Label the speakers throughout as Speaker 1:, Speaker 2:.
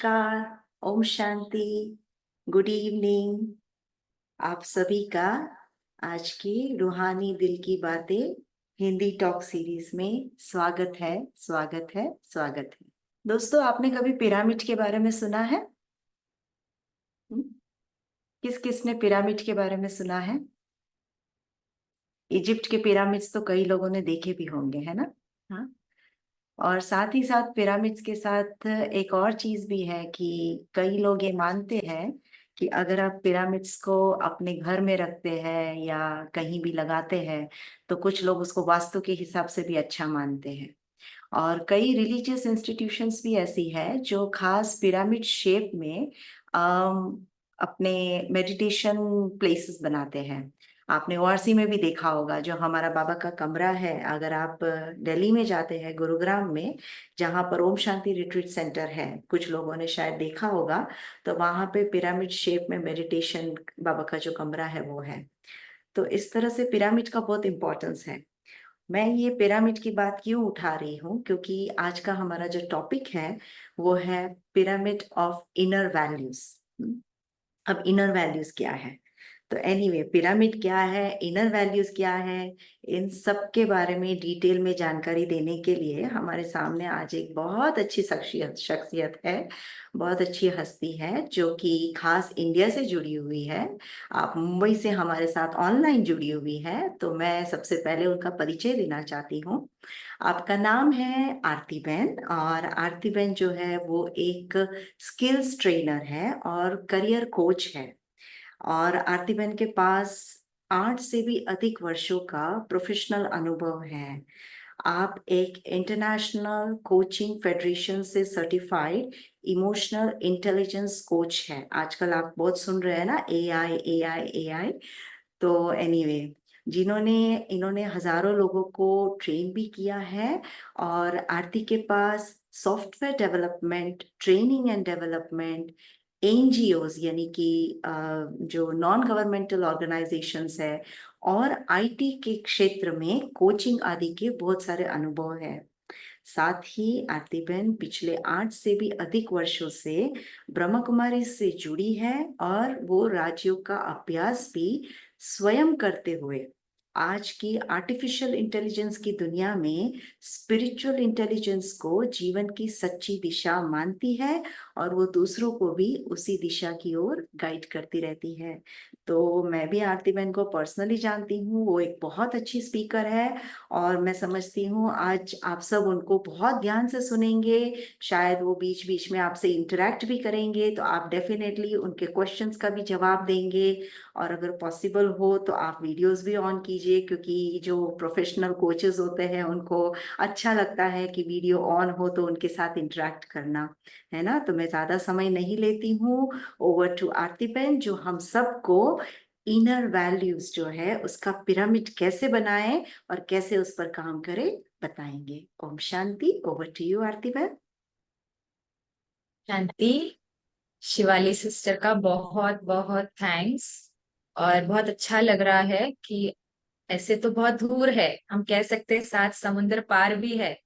Speaker 1: नमस्कार। ओम शांति। Good evening. आप सभी का आज की रूहानी दिल की बातें हिंदी टॉक सीरीज में स्वागत है, स्वागत है, स्वागत है। दोस्तों, आपने कभी पिरामिड के बारे में सुना है? किस किसने पिरामिड के बारे में सुना है? इजिप्ट के पिरामिड्स तो कई लोगों ने देखे भी होंगे, है ना? हाँ। और साथ ही साथ पिरामिड्स के साथ एक और चीज भी है कि कई लोग ये मानते हैं कि अगर आप पिरामिड्स को अपने घर में रखते हैं या कहीं भी लगाते हैं तो कुछ लोग उसको वास्तु के हिसाब से भी अच्छा मानते हैं। और कई रिलीजियस इंस्टीट्यूशंस भी ऐसी है जो खास पिरामिड शेप में अपने मेडिटेशन प्लेसेस बनाते हैं। आपने ओआरसी में भी देखा होगा, जो हमारा बाबा का कमरा है, अगर आप दिल्ली में जाते हैं, गुरुग्राम में, जहाँ पर ओम शांति रिट्रीट सेंटर है, कुछ लोगों ने शायद देखा होगा, तो वहाँ पे पिरामिड शेप में मेडिटेशन बाबा का जो कमरा है वो है। तो इस तरह से पिरामिड का बहुत इंपॉर्टेंस है। मैं ये पिरामिड की बात क्यों उठा रही हूँ, क्योंकि आज का हमारा जो टॉपिक है वो है पिरामिड ऑफ इनर वैल्यूज। अब इनर वैल्यूज क्या है? तो एनीवे, पिरामिड क्या है, इनर वैल्यूज क्या है, इन सब के बारे में डिटेल में जानकारी देने के लिए हमारे सामने आज एक बहुत अच्छी शख्सियत शख्सियत है, बहुत अच्छी हस्ती है जो कि खास इंडिया से जुड़ी हुई है। आप मुंबई से हमारे साथ ऑनलाइन जुड़ी हुई है, तो मैं सबसे पहले उनका परिचय देना चाहती हूँ। आपका नाम है आरती बहन, और आरती बहन जो है वो एक स्किल्स ट्रेनर है और करियर कोच है। और आरती बहन के पास 8 से भी अधिक वर्षों का प्रोफेशनल अनुभव है। आप एक इंटरनेशनल कोचिंग फेडरेशन से सर्टिफाइड इमोशनल इंटेलिजेंस कोच है। आजकल आप बहुत सुन रहे हैं ना, एआई एआई एआई। तो एनीवे, जिन्होंने इन्होंने हजारों लोगों को ट्रेन भी किया है। और आरती के पास software development, training and development, NGOs यानी कि जो नॉन गवर्नमेंटल ऑर्गेनाइजेशंस है, और आईटी के क्षेत्र में कोचिंग आदि के बहुत सारे अनुभव है। साथ ही आरती बहन पिछले 8 से भी अधिक वर्षों से ब्रह्म कुमारी से जुड़ी है, और वो राज्यों का अभ्यास भी स्वयं करते हुए आज की आर्टिफिशियल इंटेलिजेंस की दुनिया में स्पिरिचुअल इंटेलिजेंस को जीवन की सच्ची दिशा मानती है, और वो दूसरों को भी उसी दिशा की ओर गाइड करती रहती है। तो मैं भी आरती बहन को पर्सनली जानती हूँ, वो एक बहुत अच्छी स्पीकर है। और मैं समझती हूँ आज आप सब उनको बहुत ध्यान से सुनेंगे, शायद वो बीच बीच में आपसे इंटरेक्ट भी करेंगे, तो आप डेफिनेटली उनके क्वेश्चंस का भी जवाब देंगे। और अगर पॉसिबल हो तो आप वीडियोस भी ऑन कीजिए, क्योंकि जो प्रोफेशनल कोचेस होते हैं उनको अच्छा लगता है कि वीडियो ऑन हो तो उनके साथ इंटरेक्ट करना, है ना? तो मैं ज्यादा समय नहीं लेती हूँ। ओवर टू आरती बेन, जो हम सबको इनर वैल्यूज जो है उसका पिरामिड कैसे बनाए और कैसे उस पर काम करे बताएंगे। ओम शांति। Over to you Aarti ben.
Speaker 2: शांति। शिवाली सिस्टर का बहुत बहुत थैंक्स। और बहुत अच्छा लग रहा है कि ऐसे तो बहुत दूर है, हम कह सकते हैं 7 समुंदर पार भी है,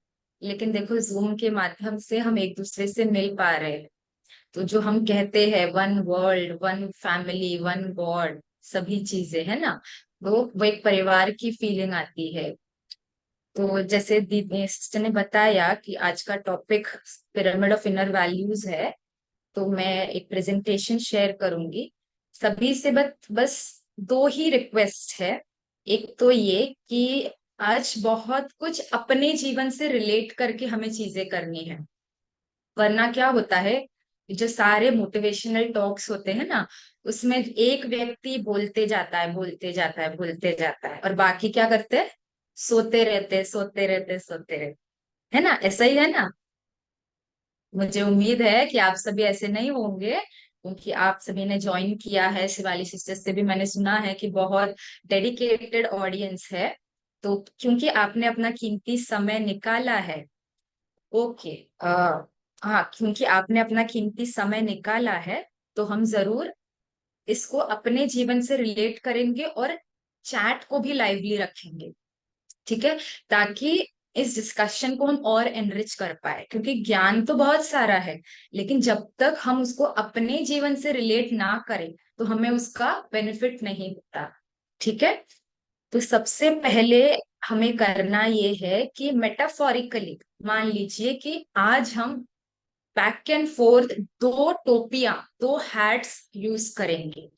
Speaker 2: लेकिन देखो जूम के माध्यम से हम एक दूसरे से मिल पा रहे हैं। तो जो हम कहते हैं one world, one family, one God, सभी चीजें है ना, तो वो एक परिवार की फीलिंग आती है। तो जैसे दीदी सिस्टर ने बताया कि आज का topic pyramid of inner values है, तो मैं एक प्रेजेंटेशन शेयर करूंगी सभी से। बस दो ही रिक्वेस्ट है। एक तो ये कि आज बहुत कुछ अपने जीवन से रिलेट करके हमें चीजें करनी है, वरना क्या होता है, जो सारे मोटिवेशनल टॉक्स होते हैं ना, उसमें एक व्यक्ति बोलते जाता है, बोलते जाता है, बोलते जाता है, और बाकी क्या करते हैं, सोते रहते, सोते रहते, सोते रहते, है ना? ऐसा ही है ना? मुझे उम्मीद है कि आप सभी ऐसे नहीं होंगे, क्योंकि आप सभी ने ज्वाइन किया है। शिवाली सिस्टर्स से भी मैंने सुना है कि बहुत डेडिकेटेड ऑडियंस है। तो क्योंकि आपने अपना कीमती समय निकाला है, ओके, हाँ, क्योंकि आपने अपना कीमती समय निकाला है, तो हम जरूर इसको अपने जीवन से रिलेट करेंगे और चैट को भी लाइवली रखेंगे, ठीक है? ताकि इस डिस्कशन को हम और एनरिच कर पाए, क्योंकि ज्ञान तो बहुत सारा है, लेकिन जब तक हम उसको अपने जीवन से रिलेट ना करें तो हमें उसका बेनिफिट नहीं होता। ठीक है। तो सबसे पहले हमें करना ये है कि मेटाफोरिकली मान लीजिए कि आज हम बैक एंड फोर्थ दो टोपियां, दो हैट्स यूज करेंगे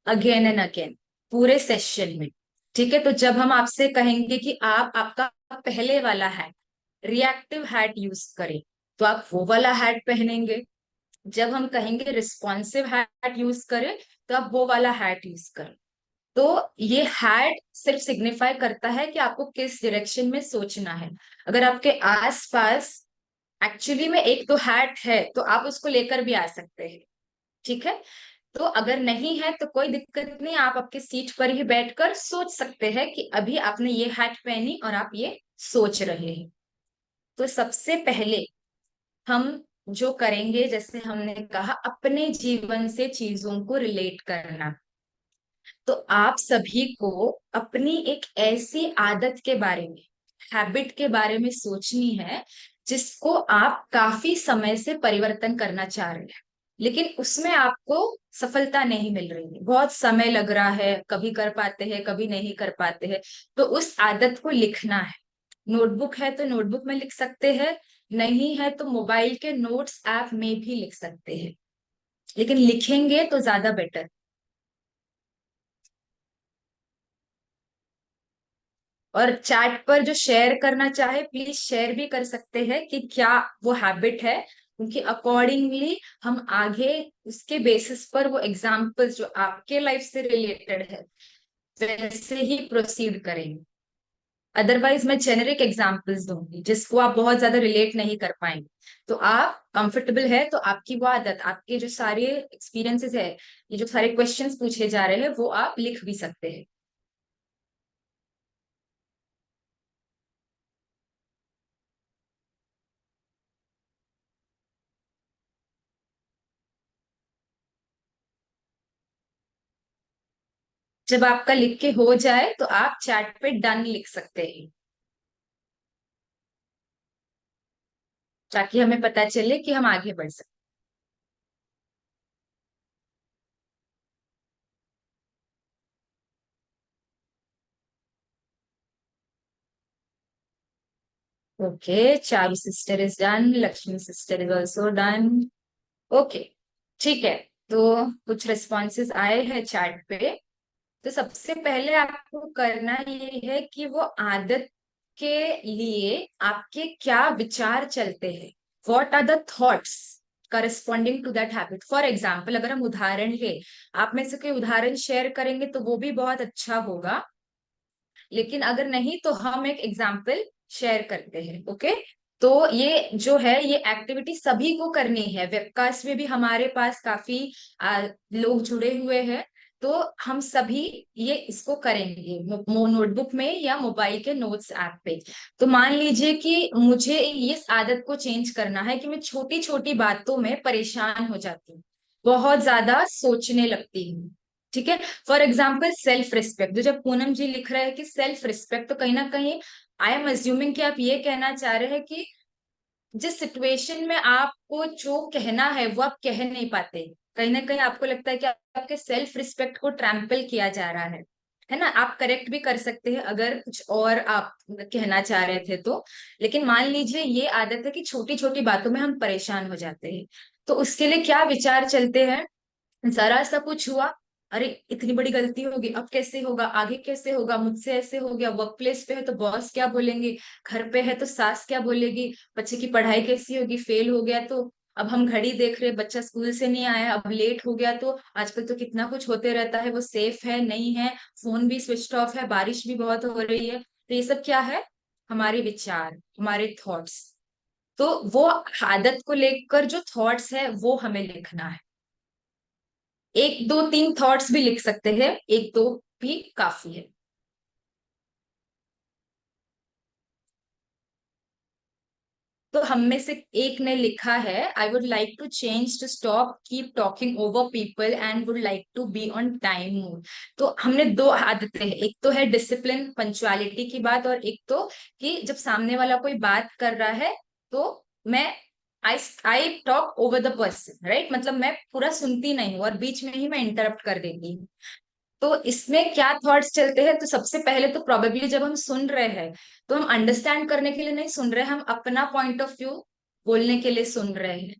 Speaker 2: अगेन एंड अगेन पूरे सेशन में। ठीक है। तो जब हम आपसे कहेंगे कि आप आपका पहले वाला हैट, रिएक्टिव हैट यूज करें, तो आप वो वाला हैट पहनेंगे। जब हम कहेंगे रिस्पॉन्सिव हैट यूज करें, तो आप वो वाला हैट यूज करें। तो ये हैट सिर्फ सिग्निफाई करता है कि आपको किस डायरेक्शन में सोचना है। अगर आपके आसपास एक्चुअली में एक दो हैट है तो आप उसको लेकर भी आ सकते हैं। ठीक है। तो अगर नहीं है तो कोई दिक्कत नहीं, आप आपके सीट पर ही बैठकर सोच सकते हैं कि अभी आपने ये हैट पहनी और आप ये सोच रहे हैं। तो सबसे पहले हम जो करेंगे, जैसे हमने कहा, अपने जीवन से चीजों को रिलेट करना। तो आप सभी को अपनी एक ऐसी आदत के बारे में, हैबिट के बारे में सोचनी है जिसको आप काफी समय से परिवर्तन करना चाह रहे हैं, लेकिन उसमें आपको सफलता नहीं मिल रही है, बहुत समय लग रहा है, कभी कर पाते हैं कभी नहीं कर पाते हैं। तो उस आदत को लिखना है। नोटबुक है तो नोटबुक में लिख सकते हैं, नहीं है तो मोबाइल के नोट्स ऐप में भी लिख सकते हैं, लेकिन लिखेंगे तो ज्यादा बेटर। और चैट पर जो शेयर करना चाहे प्लीज शेयर भी कर सकते हैं कि क्या वो हैबिट है, क्योंकि अकॉर्डिंगली हम आगे उसके बेसिस पर वो एग्जाम्पल्स जो आपके लाइफ से रिलेटेड है वैसे ही प्रोसीड करेंगे। अदरवाइज मैं जेनेरिक एग्जाम्पल्स दूंगी जिसको आप बहुत ज्यादा रिलेट नहीं कर पाएंगे। तो आप कंफर्टेबल है तो आपकी वो आदत, आपके जो सारे एक्सपीरियंसेस है, ये जो सारे क्वेश्चंस पूछे जा रहे हैं वो आप लिख भी सकते हैं। जब आपका लिख के हो जाए तो आप चैट पे डन लिख सकते हैं, ताकि हमें पता चले कि हम आगे बढ़ सकते। Okay, Charu sister is done, Lakshmi sister is also done. Okay, ठीक है। तो कुछ रिस्पॉन्सेज आए हैं चैट पे। तो सबसे पहले आपको करना ये है कि वो आदत के लिए आपके क्या विचार चलते हैं, what are the thoughts corresponding to that habit. For example अगर हम उदाहरण ले, आप में से कोई उदाहरण शेयर करेंगे तो वो भी बहुत अच्छा होगा, लेकिन अगर नहीं तो हम एक एग्जाम्पल शेयर करते हैं। ओके। तो ये जो है ये एक्टिविटी सभी को करनी है, वेबकास्ट में भी हमारे पास काफी लोग जुड़े हुए हैं। तो हम सभी ये इसको करेंगे नोटबुक में या मोबाइल के नोट्स ऐप पे। तो मान लीजिए कि मुझे इस आदत को चेंज करना है कि मैं छोटी छोटी बातों में परेशान हो जाती हूँ, बहुत ज्यादा सोचने लगती हूँ। ठीक है। फॉर एग्जाम्पल सेल्फ रिस्पेक्ट, जो जब पूनम जी लिख रहे हैं कि सेल्फ रिस्पेक्ट, तो कहीं ना कहीं आई एम अज्यूमिंग कि आप ये कहना चाह रहे हैं कि जिस सिचुएशन में आपको जो कहना है वो आप कह नहीं पाते, कहीं ना कहीं आपको लगता है कि आपके सेल्फ रिस्पेक्ट को ट्रैम्पल किया जा रहा है ना। आप करेक्ट भी कर सकते हैं अगर कुछ और आप कहना चाह रहे थे तो। लेकिन मान लीजिए ये आदत है कि छोटी छोटी बातों में हम परेशान हो जाते हैं, तो उसके लिए क्या विचार चलते हैं। जरा सा कुछ हुआ, अरे इतनी बड़ी गलती होगी, अब कैसे होगा, आगे कैसे होगा, मुझसे ऐसे हो गया, वर्क प्लेस पे है तो बॉस क्या बोलेंगे, घर पे है तो सास क्या बोलेगी, बच्चे की पढ़ाई कैसी होगी, फेल हो गया तो, अब हम घड़ी देख रहे बच्चा स्कूल से नहीं आया, अब लेट हो गया तो, आजकल तो कितना कुछ होते रहता है, वो सेफ है नहीं है, फोन भी स्विच ऑफ है, बारिश भी बहुत हो रही है। तो ये सब क्या है, हमारे विचार, हमारे थॉट्स। तो वो आदत को लेकर जो थॉट्स है वो हमें लिखना है। एक दो तीन थॉट्स भी लिख सकते हैं, एक दो भी काफी है। तो हम में से एक ने लिखा है, I would like to change to stop keep talking over people and would like to be on time more. तो हमने दो आदतें हैं, एक तो है डिसिप्लिन पंचुअलिटी की बात, और एक तो कि जब सामने वाला कोई बात कर रहा है तो मैं I I talk over the person, right, मतलब मैं पूरा सुनती नहीं हूँ और बीच में ही मैं इंटरप्ट कर देती हूँ। तो इसमें क्या थॉट्स चलते हैं, तो सबसे पहले तो प्रोबेबली जब हम सुन रहे हैं तो हम अंडरस्टैंड करने के लिए नहीं सुन रहे, हम अपना पॉइंट ऑफ व्यू बोलने के लिए सुन रहे हैं।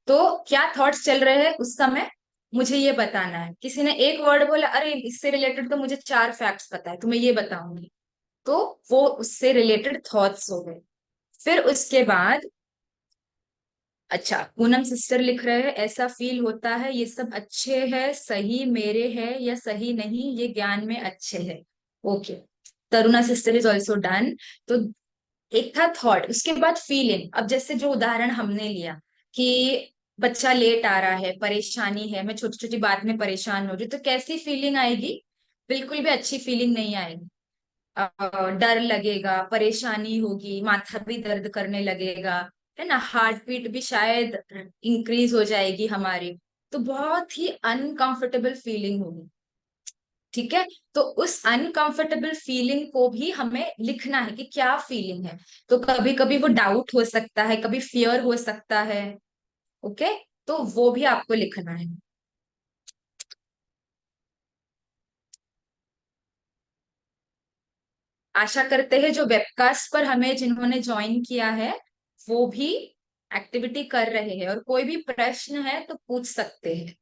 Speaker 2: तो क्या थॉट्स चल रहे हैं उस समय मुझे ये बताना है। किसी ने एक वर्ड बोला, अरे इससे रिलेटेड तो मुझे चार फैक्ट्स पता है तो मैं ये बताऊंगी, तो वो उससे रिलेटेड थॉट्स हो गए। फिर उसके बाद, अच्छा पूनम सिस्टर लिख रहे हैं, ऐसा फील होता है ये सब अच्छे है, सही मेरे है या सही नहीं, ये ज्ञान में अच्छे है। Okay, Taruna sister is also done. तो एक था थॉट, उसके बाद फीलिंग। अब जैसे जो उदाहरण हमने लिया कि बच्चा लेट आ रहा है, परेशानी है, मैं छोटी छोटी बात में परेशान हो रही हूँ, तो कैसी फीलिंग आएगी? बिल्कुल भी अच्छी फीलिंग नहीं आएगी। डर लगेगा, परेशानी होगी, माथा भी दर्द करने लगेगा, है ना, हार्ट बीट भी शायद इंक्रीज हो जाएगी हमारी। तो बहुत ही अनकंफर्टेबल फीलिंग होगी। ठीक है, तो उस अनकंफर्टेबल फीलिंग को भी हमें लिखना है कि क्या फीलिंग है। तो कभी कभी वो डाउट हो सकता है, कभी फियर हो सकता है। ओके, तो वो भी आपको लिखना है। आशा करते हैं जो वेबकास्ट पर हमें जिन्होंने ज्वाइन किया है वो भी एक्टिविटी कर रहे हैं, और कोई भी प्रश्न है तो पूछ सकते हैं।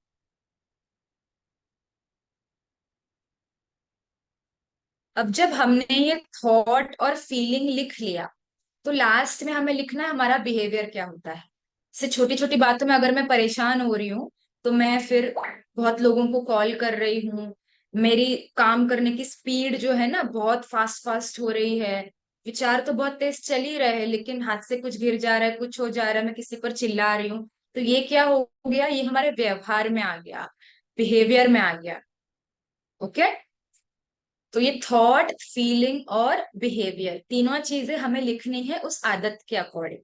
Speaker 2: अब जब हमने ये थॉट और फीलिंग लिख लिया तो लास्ट में हमें लिखना है हमारा बिहेवियर क्या होता है। से छोटी छोटी बातों में अगर मैं परेशान हो रही हूँ तो मैं फिर बहुत लोगों को कॉल कर रही हूँ, मेरी काम करने की स्पीड जो है ना बहुत फास्ट फास्ट हो रही है, विचार तो बहुत तेज चल ही रहे हैं लेकिन हाथ से कुछ गिर जा रहा है, कुछ हो जा रहा है, मैं किसी पर चिल्ला रही हूँ। तो ये क्या हो गया, ये हमारे व्यवहार में आ गया, बिहेवियर में आ गया। ओके, तो ये थॉट, फीलिंग और बिहेवियर तीनों चीजें हमें लिखनी है उस आदत के अकॉर्डिंग।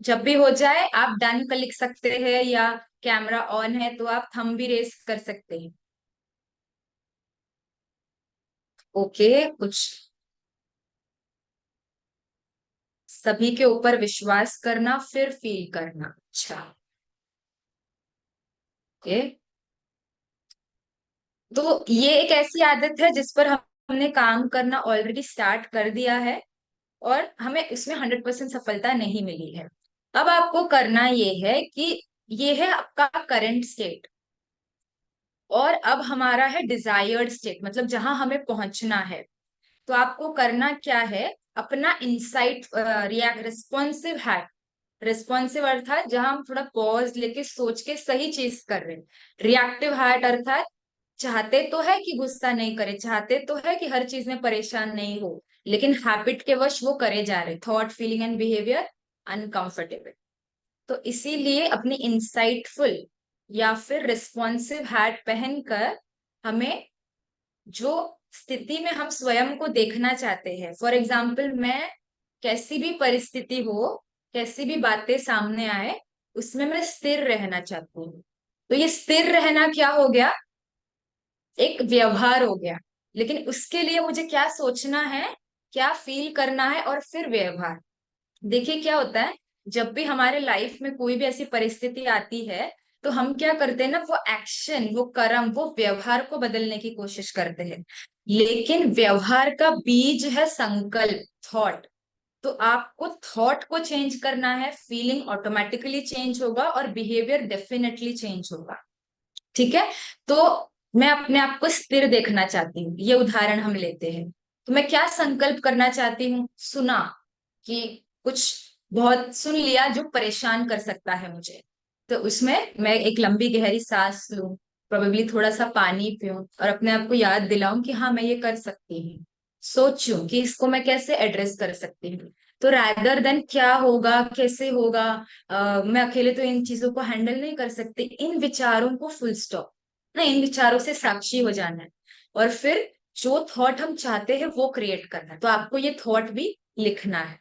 Speaker 2: जब भी हो जाए आप डन का लिख सकते हैं, या कैमरा ऑन है तो आप थंब भी रेस कर सकते हैं। ओके, कुछ सभी के ऊपर विश्वास करना फिर फील करना। अच्छा, ओके, तो ये एक ऐसी आदत है जिस पर हमने काम करना ऑलरेडी स्टार्ट कर दिया है और हमें इसमें 100% सफलता नहीं मिली है। अब आपको करना ये है कि ये है आपका करंट स्टेट, और अब हमारा है डिजायर्ड स्टेट, मतलब जहां हमें पहुंचना है। तो आपको करना क्या है, अपना इंसाइट रिएक्ट रिस्पॉन्सिव है, रिस्पॉन्सिव अर्थात जहां हम थोड़ा पॉज लेके सोच के सही चीज कर रहे हैं। रिएक्टिव हार्ट अर्थात चाहते तो है कि गुस्सा नहीं करे, चाहते तो है कि हर चीज में परेशान नहीं हो, लेकिन हैबिट के वश वो करे जा रहे, thought feeling and behaviour uncomfortable. तो इसीलिए अपनी इंसाइटफुल या फिर रिस्पॉन्सिव हैट पहनकर हमें जो स्थिति में हम स्वयं को देखना चाहते हैं, फॉर एग्जाम्पल मैं कैसी भी परिस्थिति हो, कैसी भी बातें सामने आए, उसमें मैं स्थिर रहना चाहती हूँ। तो ये स्थिर रहना क्या हो गया, एक व्यवहार हो गया। लेकिन उसके लिए मुझे क्या सोचना है, क्या फील करना है, और फिर व्यवहार। देखिए क्या होता है, जब भी हमारे लाइफ में कोई भी ऐसी परिस्थिति आती है तो हम क्या करते हैं ना, वो एक्शन, वो कर्म, वो व्यवहार को बदलने की कोशिश करते हैं। लेकिन व्यवहार का बीज है संकल्प, थॉट। तो आपको थॉट को चेंज करना है, फीलिंग ऑटोमेटिकली चेंज होगा और बिहेवियर डेफिनेटली चेंज होगा। ठीक है, तो मैं अपने आप को स्थिर देखना चाहती हूँ, ये उदाहरण हम लेते हैं। तो मैं क्या संकल्प करना चाहती हूँ, सुना कि कुछ बहुत सुन लिया जो परेशान कर सकता है मुझे, तो उसमें मैं एक लंबी गहरी सांस लूं, प्रोबेबली थोड़ा सा पानी पीऊं और अपने आप को याद दिलाऊं कि हाँ मैं ये कर सकती हूँ। सोचूं कि इसको मैं कैसे एड्रेस कर सकती हूँ। तो रैदर देन क्या होगा, कैसे होगा, मैं अकेले तो इन चीजों को हैंडल नहीं कर सकती, इन विचारों को फुल स्टॉप ना, इन विचारों से साक्षी हो जाना है। और फिर जो थॉट हम चाहते हैं वो क्रिएट करना है, तो आपको ये थॉट भी लिखना है।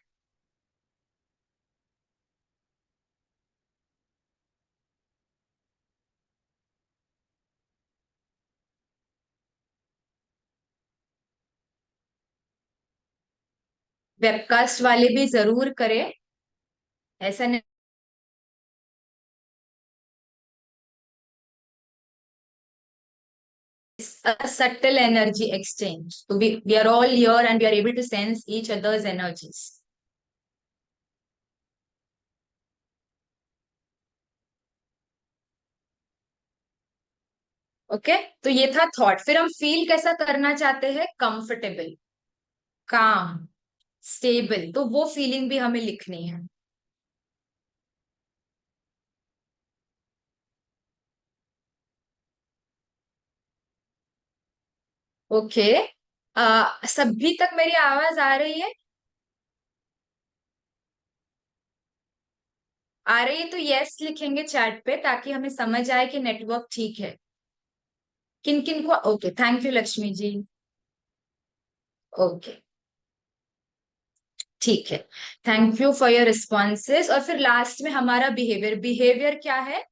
Speaker 2: वेबकास्ट वाले भी जरूर करें, ऐसा नहीं। A subtle energy exchange, so we are all here and we are able to sense each other's energies. Okay, तो ये था थॉट। फिर हम फील कैसा करना चाहते हैं? कंफर्टेबल, काम, स्टेबल, तो वो फीलिंग भी हमें लिखनी है। ओके, सभी तक मेरी आवाज आ रही है? आ रही है तो यस लिखेंगे चैट पे, ताकि हमें समझ आए कि नेटवर्क ठीक है। किन किन को? Okay, thank you Lakshmi ji. Okay, ठीक है, thank you for your responses. और फिर लास्ट में हमारा बिहेवियर। बिहेवियर क्या है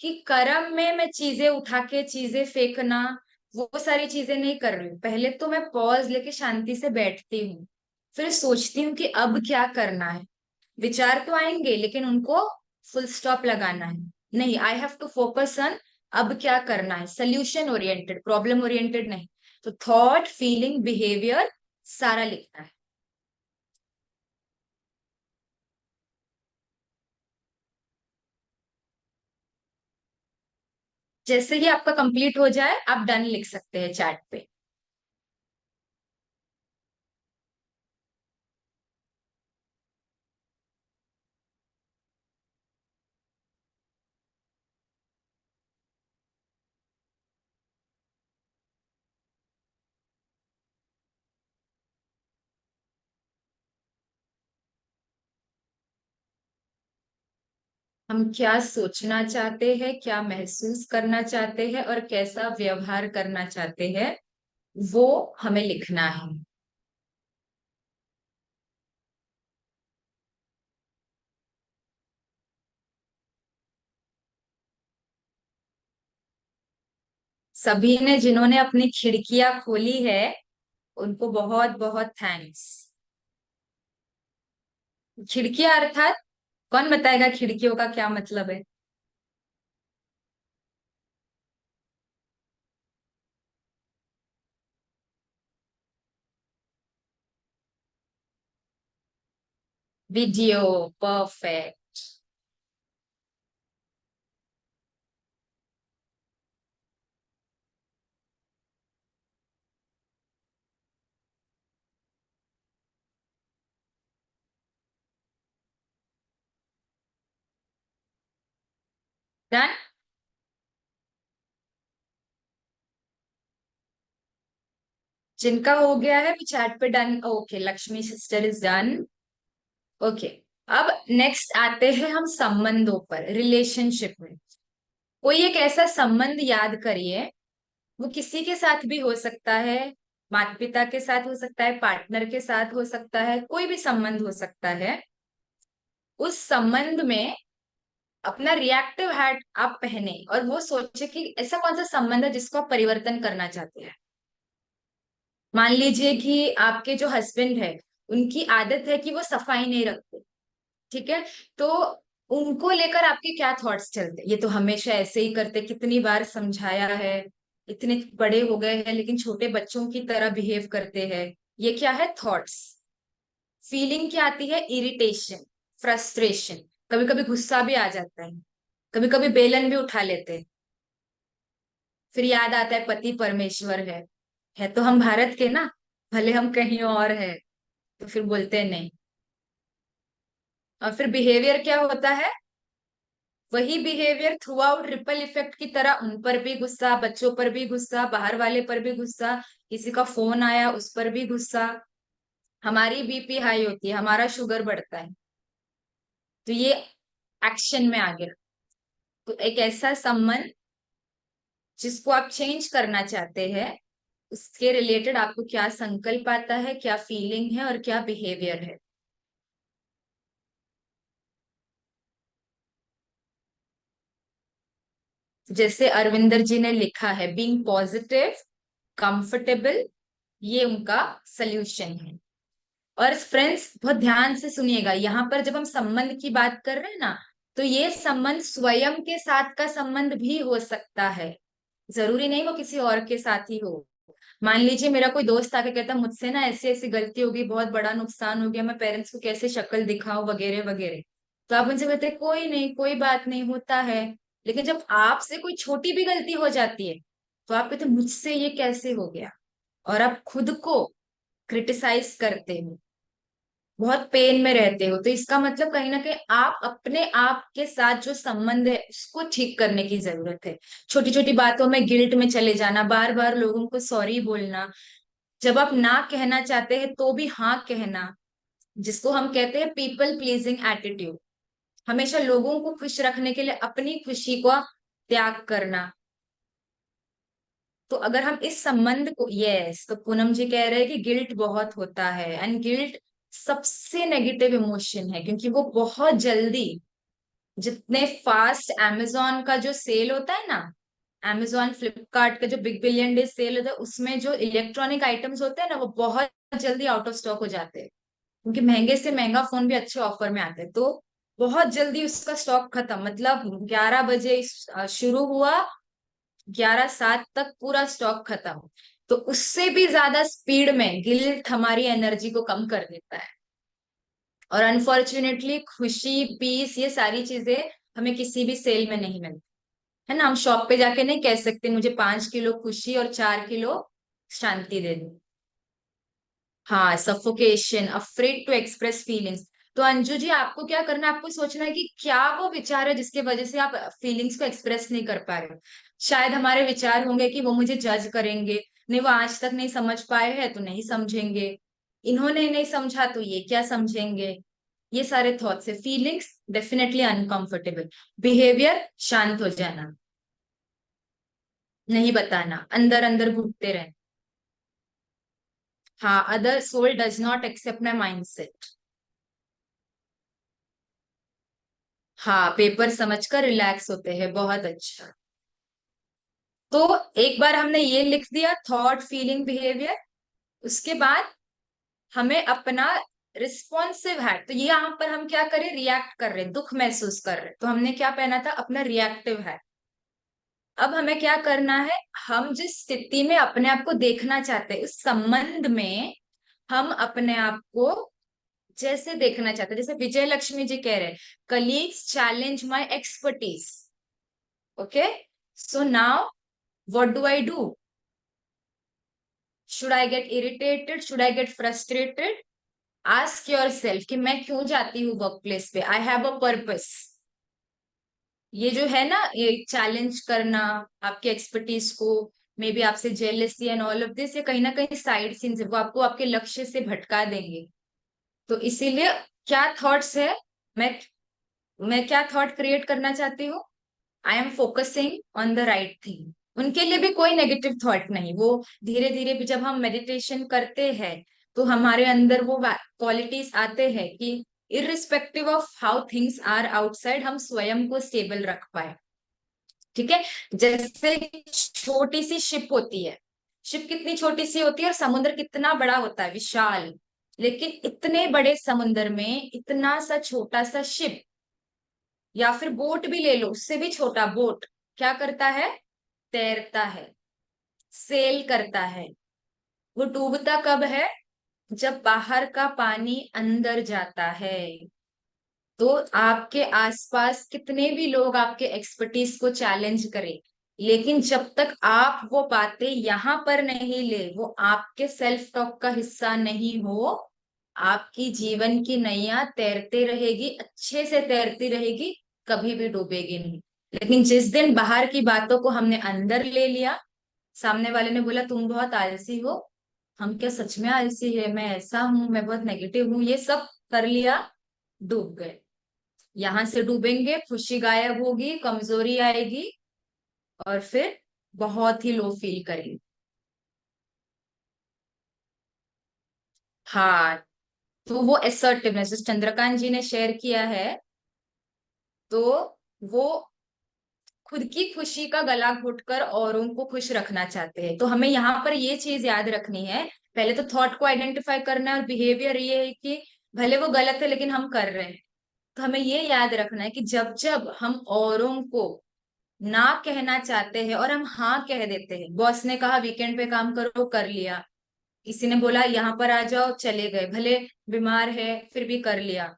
Speaker 2: कि कर्म में मैं चीजें उठा के चीजें फेंकना, वो सारी चीजें नहीं कर रही हूँ। पहले तो मैं पॉज लेके शांति से बैठती हूँ, फिर सोचती हूँ कि अब क्या करना है। विचार तो आएंगे लेकिन उनको फुल स्टॉप लगाना है। नहीं, I have to focus on अब क्या करना है, सोल्यूशन ओरिएंटेड, प्रॉब्लम ओरिएंटेड नहीं। तो थॉट, फीलिंग, बिहेवियर सारा लिखना है। जैसे ही आपका कंप्लीट हो जाए आप डन लिख सकते हैं चैट पे। हम क्या सोचना चाहते हैं, क्या महसूस करना चाहते हैं और कैसा व्यवहार करना चाहते हैं, वो हमें लिखना है। सभी ने जिन्होंने अपनी खिड़कियां खोली है, उनको बहुत बहुत थैंक्स। खिड़कियां अर्थात, कौन बताएगा खिड़कियों का क्या मतलब है? Video, perfect. डन। जिनका हो गया है वो चैट पे done. Okay, Lakshmi sister is done. Okay, अब नेक्स्ट आते हैं हम संबंधों पर, रिलेशनशिप में। कोई एक ऐसा संबंध याद करिए, वो किसी के साथ भी हो सकता है, माता पिता के साथ हो सकता है, पार्टनर के साथ हो सकता है, कोई भी संबंध हो सकता है। उस संबंध में अपना रिएक्टिव हैट आप पहने और वो सोचे कि ऐसा कौन सा संबंध है जिसको आप परिवर्तन करना चाहते हैं। मान लीजिए कि आपके जो हस्बैंड है, उनकी आदत है कि वो सफाई नहीं रखते, ठीक है? तो उनको लेकर आपके क्या थॉट्स चलते हैं? ये तो हमेशा ऐसे ही करते, कितनी बार समझाया है, इतने बड़े हो गए हैं लेकिन छोटे बच्चों की तरह बिहेव करते हैं। ये क्या है? थॉट्स। फीलिंग क्या आती है? इरिटेशन, फ्रस्ट्रेशन, कभी कभी गुस्सा भी आ जाता है, कभी कभी बेलन भी उठा लेते हैं। फिर याद आता है पति परमेश्वर है तो हम भारत के ना, भले हम कहीं और है। तो फिर बोलते हैं नहीं। और फिर बिहेवियर क्या होता है? वही behaviour through out, ripple effect की तरह, उन पर भी गुस्सा, बच्चों पर भी गुस्सा, बाहर वाले पर भी गुस्सा, किसी का फोन आया उस पर भी गुस्सा, हमारी बीपी हाई होती है, हमारा शुगर बढ़ता है। तो ये एक्शन में आ गया। तो एक ऐसा संबंध जिसको आप चेंज करना चाहते हैं, उसके रिलेटेड आपको क्या संकल्प आता है, क्या फीलिंग है और क्या बिहेवियर है। जैसे अरविंदर जी ने लिखा है, बीइंग पॉजिटिव, कंफर्टेबल, ये उनका सल्यूशन है। और फ्रेंड्स बहुत ध्यान से सुनिएगा, यहाँ पर जब हम संबंध की बात कर रहे हैं ना, तो ये संबंध स्वयं के साथ का संबंध भी हो सकता है, जरूरी नहीं वो किसी और के साथ ही हो। मान लीजिए मेरा कोई दोस्त आके कहता मुझसे ना ऐसी ऐसी गलती होगी, बहुत बड़ा नुकसान हो गया, मैं पेरेंट्स को कैसे शक्ल दिखाऊं वगैरह वगैरह, तो आप उनसे कहते हैं कोई नहीं, कोई बात नहीं, होता है। लेकिन जब आपसे कोई छोटी भी गलती हो जाती है, तो आप कहते मुझसे ये कैसे हो गया, और आप खुद को क्रिटिसाइज करते हो, बहुत पेन में रहते हो। तो इसका मतलब कहीं ना कहीं आप अपने आप के साथ जो संबंध है उसको ठीक करने की जरूरत है। छोटी छोटी बातों में गिल्ट में चले जाना, बार बार लोगों को सॉरी बोलना, जब आप ना कहना चाहते हैं तो भी हाँ कहना, जिसको हम कहते हैं पीपल प्लीजिंग एटीट्यूड, हमेशा लोगों को खुश रखने के लिए अपनी खुशी को त्याग करना। तो अगर हम इस संबंध को, यस, तो पूनम जी कह रहे हैं कि गिल्ट बहुत होता है, एंड गिल्ट सबसे नेगेटिव इमोशन है, क्योंकि वो बहुत जल्दी, जितने फास्ट amazon का जो सेल होता है ना, amazon फ्लिपकार्ट का जो बिग बिलियन डे सेल होता है, उसमें जो इलेक्ट्रॉनिक आइटम्स होते हैं ना, वो बहुत जल्दी आउट ऑफ स्टॉक हो जाते हैं, क्योंकि महंगे से महंगा फोन भी अच्छे ऑफर में आते हैं, तो बहुत जल्दी उसका स्टॉक खत्म, मतलब 11 बजे शुरू हुआ, 11:07 तक पूरा स्टॉक खत्म। तो उससे भी ज्यादा स्पीड में गिल्ट हमारी एनर्जी को कम कर देता है। और अनफॉर्चुनेटली खुशी, पीस, ये सारी चीजें हमें किसी भी सेल में नहीं मिलती, है ना। हम शॉप पे जाके नहीं कह सकते मुझे 5 किलो खुशी और 4 किलो शांति दे दो। हाँ, suffocation, afraid to express feelings. तो अंजू जी, आपको क्या करना है, आपको सोचना है कि क्या वो विचार है जिसकी वजह से आप फीलिंग्स को एक्सप्रेस नहीं कर पा रहे हो। शायद हमारे विचार होंगे कि वो मुझे जज करेंगे, नहीं वो आज तक नहीं समझ पाए हैं तो नहीं समझेंगे, इन्होंने नहीं समझा तो ये क्या समझेंगे। ये सारे थॉट्स है। फीलिंग्स डेफिनेटली अनकंफर्टेबल, बिहेवियर शांत हो जाना, नहीं बताना, अंदर अंदर घुटते रहना। हाँ, other soul does not accept my mind set. हाँ, पेपर समझकर रिलैक्स होते हैं, बहुत अच्छा। तो एक बार हमने ये लिख दिया, थॉट, फीलिंग, बिहेवियर, उसके बाद हमें अपना रिस्पॉन्सिव है, तो ये यहाँ पर हम क्या करें, रिएक्ट कर रहे हैं, दुख महसूस कर रहे हैं, तो हमने क्या पहना था, अपना रिएक्टिव है। अब हमें क्या करना है, हम जिस स्थिति में अपने आप को देखना चाहते हैं, उस संबंध में हम अपने आप को जैसे देखना चाहते हैं, जैसे विजय लक्ष्मी जी कह रहे हैं, colleagues challenge my expertise, okay, so now what do I do, should I get irritated, should I get frustrated, ask your self कि मैं क्यों जाती हूँ वर्क प्लेस पे, आई हैव अ पर्पस। ये जो है ना, ये चैलेंज करना आपके एक्सपर्टीज को, मे बी आपसे jealousy and all of this, ये कहीं ना कहीं साइड सीन्स है, वो आपको आपके लक्ष्य से भटका देंगे। तो इसीलिए क्या थॉट्स है, मैं मैं क्या थॉट क्रिएट करना चाहती हूँ, I am focusing on the right thing. उनके लिए भी कोई नेगेटिव थॉट नहीं, वो धीरे धीरे भी जब हम मेडिटेशन करते हैं तो हमारे अंदर वो क्वालिटीज आते हैं कि irrespective of how things are outside, हम स्वयं को स्टेबल रख पाए। ठीक है, जैसे छोटी सी शिप होती है, शिप कितनी छोटी सी होती है और समुद्र कितना बड़ा होता है, विशाल, लेकिन इतने बड़े समुद्र में इतना सा छोटा सा शिप, या फिर बोट भी ले लो, उससे भी छोटा बोट क्या करता है, तैरता है, सेल करता है। वो डूबता कब है, जब बाहर का पानी अंदर जाता है। तो आपके आसपास कितने भी लोग आपके एक्सपर्टीज को चैलेंज करें, लेकिन जब तक आप वो बातें यहाँ पर नहीं ले, वो आपके सेल्फ टॉक का हिस्सा नहीं हो, आपकी जीवन की नैया तैरते रहेगी, अच्छे से तैरती रहेगी, कभी भी डूबेगी नहीं। लेकिन जिस दिन बाहर की बातों को हमने अंदर ले लिया, सामने वाले ने बोला तुम बहुत आलसी हो, हम क्या सच में आलसी है, मैं ऐसा हूं, मैं बहुत नेगेटिव हूं, ये सब कर लिया, डूब गए। यहां से डूबेंगे, खुशी गायब होगी, कमजोरी आएगी, और फिर बहुत ही लो फील करेंगे। हाँ, तो वो असर्टिवनेस चंद्रकांत जी ने शेयर किया है, तो वो खुद की खुशी का गला घोटकर औरों को खुश रखना चाहते हैं। तो हमें यहाँ पर ये चीज याद रखनी है, पहले तो थॉट को आइडेंटिफाई करना है, और बिहेवियर ये है कि भले वो गलत है लेकिन हम कर रहे हैं। तो हमें ये याद रखना है कि जब जब हम औरों को ना कहना चाहते हैं और हम हाँ कह देते हैं, बॉस ने कहा वीकेंड पे काम करो, कर लिया। किसी ने बोला यहाँ पर आ जाओ, चले गए, भले बीमार है फिर भी कर लिया।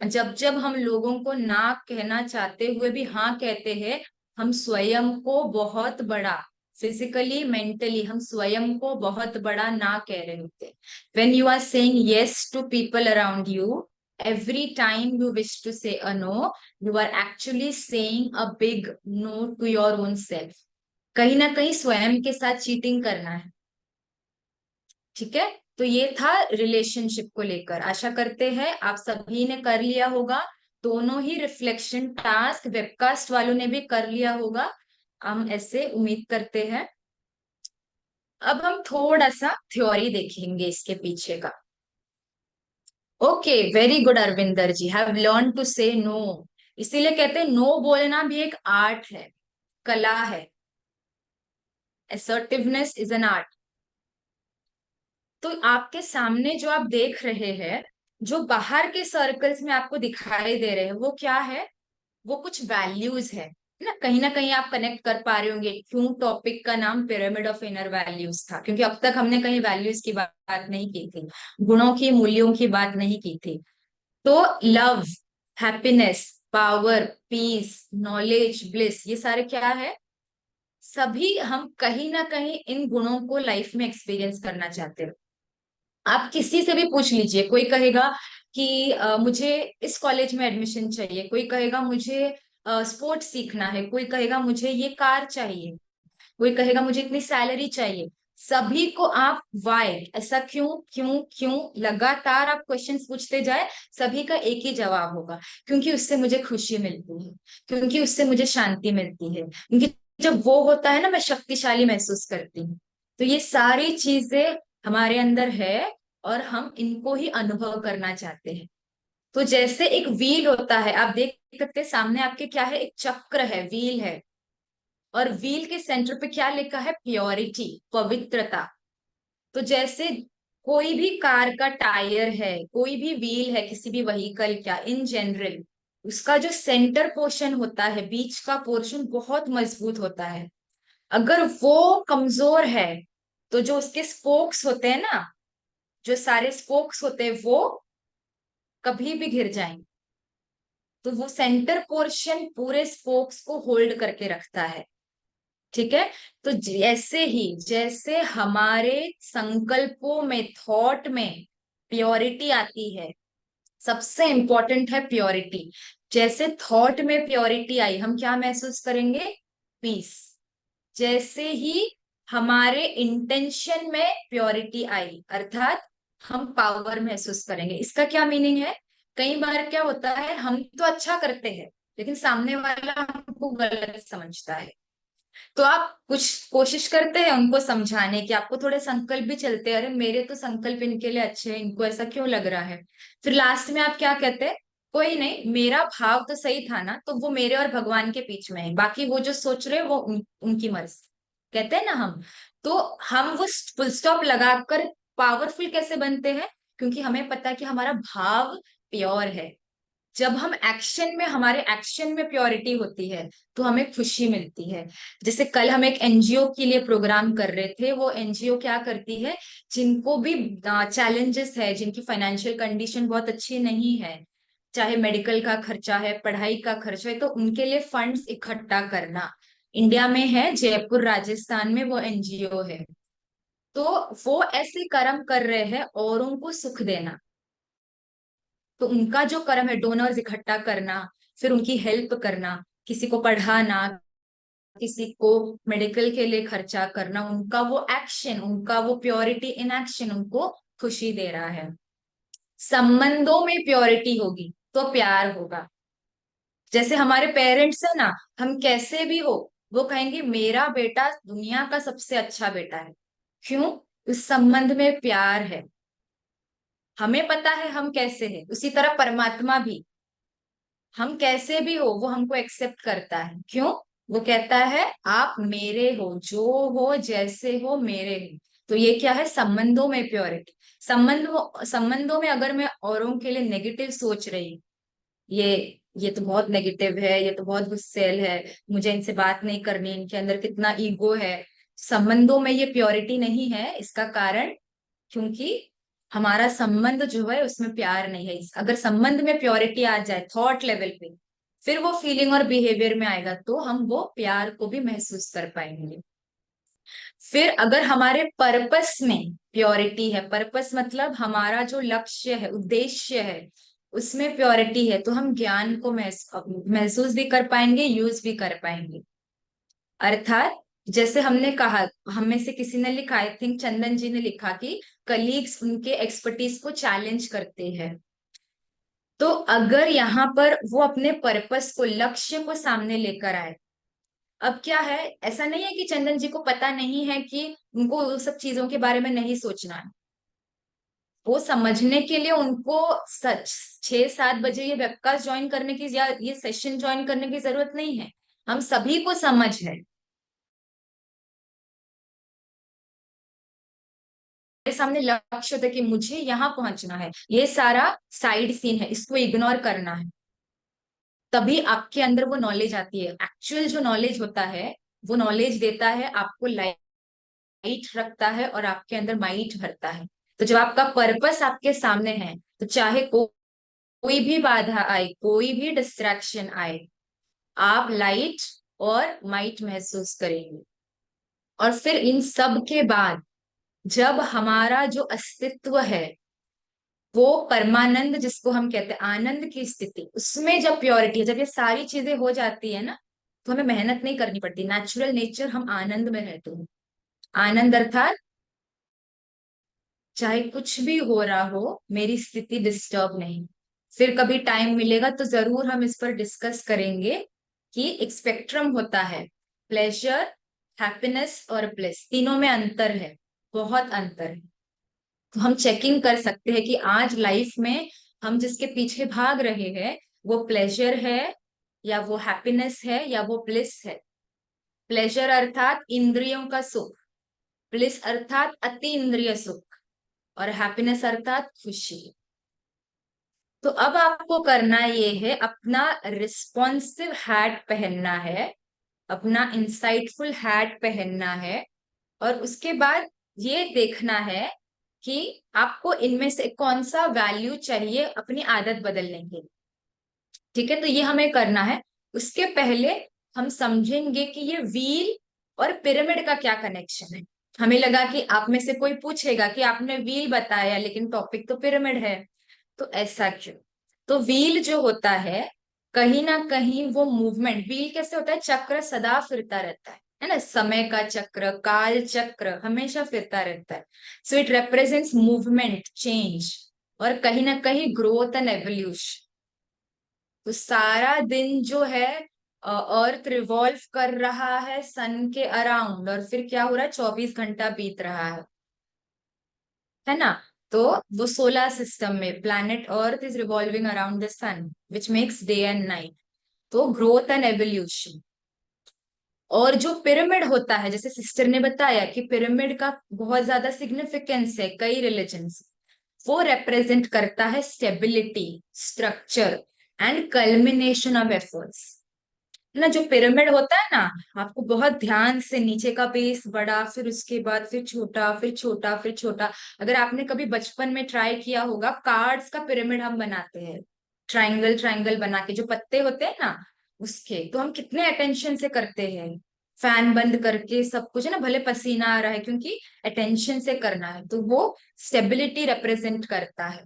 Speaker 2: जब जब हम लोगों को ना कहना चाहते हुए भी हाँ कहते हैं, हम स्वयं को बहुत बड़ा, फिजिकली मेंटली हम स्वयं को बहुत बड़ा ना कह रहे होते। when you are saying yes to people around you, every time you wish to say a no, you are actually saying a big no to your own self। कहीं ना कहीं स्वयं के साथ चीटिंग करना है। ठीक है, तो ये था रिलेशनशिप को लेकर। आशा करते हैं आप सभी ने कर लिया होगा, दोनों ही रिफ्लेक्शन टास्क वेबकास्ट वालों ने भी कर लिया होगा, हम ऐसे उम्मीद करते हैं। अब हम थोड़ा सा थ्योरी देखेंगे इसके पीछे का। Okay, very good Arvinder ji, have learn to say no. इसीलिए कहते हैं नो बोलना भी एक आर्ट है, कला है। Assertiveness is an art. तो आपके सामने जो आप देख रहे हैं, जो बाहर के सर्कल्स में आपको दिखाई दे रहे हैं, वो क्या है? वो कुछ वैल्यूज है ना कहीं आप कनेक्ट कर पा रहे होंगे क्यों टॉपिक का नाम पिरामिड ऑफ इनर वैल्यूज था, क्योंकि अब तक हमने कहीं वैल्यूज की बात नहीं की थी, गुणों की, मूल्यों की बात नहीं की थी। तो love, happiness, power, peace, knowledge, bliss, ये सारे क्या है? सभी हम कहीं ना कहीं इन गुणों को लाइफ में एक्सपीरियंस करना चाहते हैं। आप किसी से भी पूछ लीजिए, कोई कहेगा कि मुझे इस कॉलेज में एडमिशन चाहिए, कोई कहेगा मुझे स्पोर्ट्स सीखना है, कोई कहेगा मुझे ये कार चाहिए, कोई कहेगा मुझे इतनी सैलरी चाहिए। सभी को आप वाई, ऐसा क्यों क्यों क्यों लगातार आप क्वेश्चंस पूछते जाए, सभी का एक ही जवाब होगा, क्योंकि उससे मुझे खुशी मिलती है, क्योंकि उससे मुझे शांति मिलती है, क्योंकि जब वो होता है ना, मैं शक्तिशाली महसूस करती हूँ। तो ये सारी चीजें हमारे अंदर है, और हम इनको ही अनुभव करना चाहते हैं। तो जैसे एक व्हील होता है, आप देख सकते हैं सामने आपके क्या है, एक चक्र है, व्हील है, और व्हील के सेंटर पे क्या लिखा है? प्योरिटी, पवित्रता। तो जैसे कोई भी कार का टायर है, कोई भी व्हील है किसी भी व्हीकल का, इन जनरल उसका जो सेंटर पोर्शन होता है, बीच का पोर्शन बहुत मजबूत होता है। अगर वो कमजोर है, तो जो उसके स्पोक्स होते हैं ना, जो सारे स्पोक्स होते हैं, वो कभी भी गिर जाएंगे। तो वो सेंटर पोर्शन पूरे स्पोक्स को होल्ड करके रखता है। ठीक है, तो जैसे ही जैसे हमारे संकल्पों में, थॉट में प्योरिटी आती है, सबसे इंपॉर्टेंट है प्योरिटी। जैसे थॉट में प्योरिटी आई, हम क्या महसूस करेंगे? पीस। जैसे ही हमारे इंटेंशन में प्योरिटी आई, अर्थात हम पावर महसूस करेंगे। इसका क्या मीनिंग है? कई बार क्या होता है, हम तो अच्छा करते हैं लेकिन सामने वाला हमको गलत समझता है। तो आप कुछ कोशिश करते हैं उनको समझाने की, आपको थोड़े संकल्प भी चलते हैं, अरे मेरे तो संकल्प इनके लिए अच्छे हैं, इनको ऐसा क्यों लग रहा है? फिर लास्ट में आप क्या कहते हैं? कोई नहीं, मेरा भाव तो सही था ना, तो वो मेरे और भगवान के बीच में है, बाकी वो जो सोच रहे हैं वो उनकी मर्जी, कहते हैं ना हम। तो हम वो फुल स्टॉप लगाकर पावरफुल कैसे बनते हैं? क्योंकि हमें पता है कि हमारा भाव प्योर है। जब हम एक्शन में, हमारे एक्शन में प्योरिटी होती है, तो हमें खुशी मिलती है। जैसे कल हम एक एनजीओ के लिए प्रोग्राम कर रहे थे, वो एनजीओ क्या करती है, जिनको भी चैलेंजेस है, जिनकी फाइनेंशियल कंडीशन बहुत अच्छी नहीं है, चाहे मेडिकल का खर्चा है, पढ़ाई का खर्चा है, तो उनके लिए फंड्स इकट्ठा करना। इंडिया में है, जयपुर राजस्थान में वो एनजीओ है। तो वो ऐसे कर्म कर रहे हैं औरों को सुख देना। तो उनका जो कर्म है, डोनर्स इकट्ठा करना, फिर उनकी हेल्प करना, किसी को पढ़ाना, किसी को मेडिकल के लिए खर्चा करना, उनका वो एक्शन, उनका वो प्योरिटी इन एक्शन उनको खुशी दे रहा है। संबंधों में प्योरिटी होगी तो प्यार होगा। जैसे हमारे पेरेंट्स है ना, हम कैसे भी हो, वो कहेंगे मेरा बेटा दुनिया का सबसे अच्छा बेटा है। क्यों? उस संबंध में प्यार है। हमें पता है हम कैसे हैं, उसी तरह परमात्मा भी, हम कैसे भी हो वो हमको एक्सेप्ट करता है। क्यों? वो कहता है आप मेरे हो, जो हो जैसे हो मेरे हो। तो ये क्या है? संबंधों में प्योरिटी। संबंधों में अगर मैं औरों के लिए नेगेटिव सोच रही, ये ये तो बहुत नेगेटिव है, ये तो बहुत गुस्सैल है, मुझे इनसे बात नहीं करनी, इनके अंदर कितना ईगो है, संबंधों में ये प्योरिटी नहीं है। इसका कारण, क्योंकि हमारा संबंध जो है उसमें प्यार नहीं है। अगर संबंध में प्योरिटी आ जाए थॉट लेवल पे, फिर वो फीलिंग और बिहेवियर में आएगा, तो हम वो प्यार को भी महसूस कर पाएंगे। फिर अगर हमारे पर्पस में प्योरिटी है, पर्पस मतलब हमारा जो लक्ष्य है, उद्देश्य है, उसमें प्योरिटी है, तो हम ज्ञान को महसूस भी कर पाएंगे, यूज भी कर पाएंगे। अर्थात जैसे हमने कहा, हम में से किसी ने लिखा, आई थिंक चंदन जी ने लिखा कि कलीग्स उनके एक्सपर्टीज को चैलेंज करते हैं। तो अगर यहाँ पर वो अपने पर्पस को, लक्ष्य को सामने लेकर आए, अब क्या है, ऐसा नहीं है कि चंदन जी को पता नहीं है कि उनको उन सब चीजों के बारे में नहीं सोचना है। वो समझने के लिए उनको सच 6-7 बजे ये वेबकास्ट ज्वाइन करने की या ये सेशन ज्वाइन करने की जरूरत नहीं है। हम सभी को समझ है, मेरे सामने लक्ष्य होता है कि मुझे यहाँ पहुंचना है, ये सारा साइड सीन है, इसको इग्नोर करना है। तभी आपके अंदर वो नॉलेज आती है। एक्चुअल जो नॉलेज होता है, वो नॉलेज देता है आपको, लाइट रखता है और आपके अंदर माइट भरता है। तो जब आपका पर्पस आपके सामने है, तो चाहे कोई भी बाधा आए, कोई भी डिस्ट्रैक्शन आए, आप लाइट और माइट महसूस करेंगे। और फिर इन सब के बाद, जब हमारा जो अस्तित्व है वो परमानंद, जिसको हम कहते हैं आनंद की स्थिति, उसमें जब प्योरिटी है, जब ये सारी चीजें हो जाती है ना, तो हमें मेहनत नहीं करनी पड़ती। नेचुरल नेचर, हम आनंद में रहते हैं। आनंद अर्थात चाहे कुछ भी हो रहा हो, मेरी स्थिति डिस्टर्ब नहीं। फिर कभी टाइम मिलेगा तो जरूर हम इस पर डिस्कस करेंगे कि एक स्पेक्ट्रम होता है, प्लेजर, हैप्पीनेस और ब्लिस, तीनों में अंतर है, बहुत अंतर है। तो हम चेकिंग कर सकते हैं कि आज लाइफ में हम जिसके पीछे भाग रहे हैं, वो प्लेजर है या वो हैप्पीनेस है या वो ब्लिस है। प्लेजर अर्थात इंद्रियों का सुख, ब्लिस अर्थात अति इंद्रिय सुख, और हैप्पीनेस अर्थात खुशी। तो अब आपको करना ये है, अपना रिस्पॉन्सिव हैट पहनना है, अपना इंसाइटफुल हैट पहनना है, और उसके बाद ये देखना है कि आपको इनमें से कौन सा वैल्यू चाहिए अपनी आदत बदलने के लिए। ठीक है, तो ये हमें करना है। उसके पहले हम समझेंगे कि ये व्हील और पिरामिड का क्या कनेक्शन है। हमें लगा कि आप में से कोई पूछेगा कि आपने व्हील बताया लेकिन टॉपिक तो पिरामिड है, तो ऐसा क्यों? तो व्हील जो होता है, कहीं ना कहीं वो मूवमेंट, व्हील कैसे होता है, चक्र सदा फिरता रहता है ना, समय का चक्र, काल चक्र हमेशा फिरता रहता है। So it represents movement, change, और कहीं ना कहीं ग्रोथ एंड एवोल्यूशन। तो सारा दिन जो है अर्थ रिवॉल्व कर रहा है सन के अराउंड, और फिर क्या हो रहा है, 24 घंटा बीत रहा है ना। तो वो सोलर सिस्टम में planet earth is revolving around the sun, which makes day and night. तो ग्रोथ एंड एवोल्यूशन। और जो पिरामिड होता है, जैसे सिस्टर ने बताया कि पिरामिड का बहुत ज्यादा सिग्निफिकेंस है कई रिलीजन्स, वो रिप्रेजेंट करता है stability, structure and culmination of efforts. ना जो पिरामिड होता है ना, आपको बहुत ध्यान से, नीचे का बेस बड़ा, फिर उसके बाद फिर छोटा, फिर छोटा, फिर छोटा। अगर आपने कभी बचपन में ट्राई किया होगा, कार्ड्स का पिरामिड हम बनाते हैं, ट्रायंगल ट्रायंगल बना के, जो पत्ते होते हैं ना उसके, तो हम कितने अटेंशन से करते हैं, फैन बंद करके सब कुछ, है ना, भले पसीना आ रहा है, क्योंकि अटेंशन से करना है। तो वो स्टेबिलिटी रिप्रेजेंट करता है।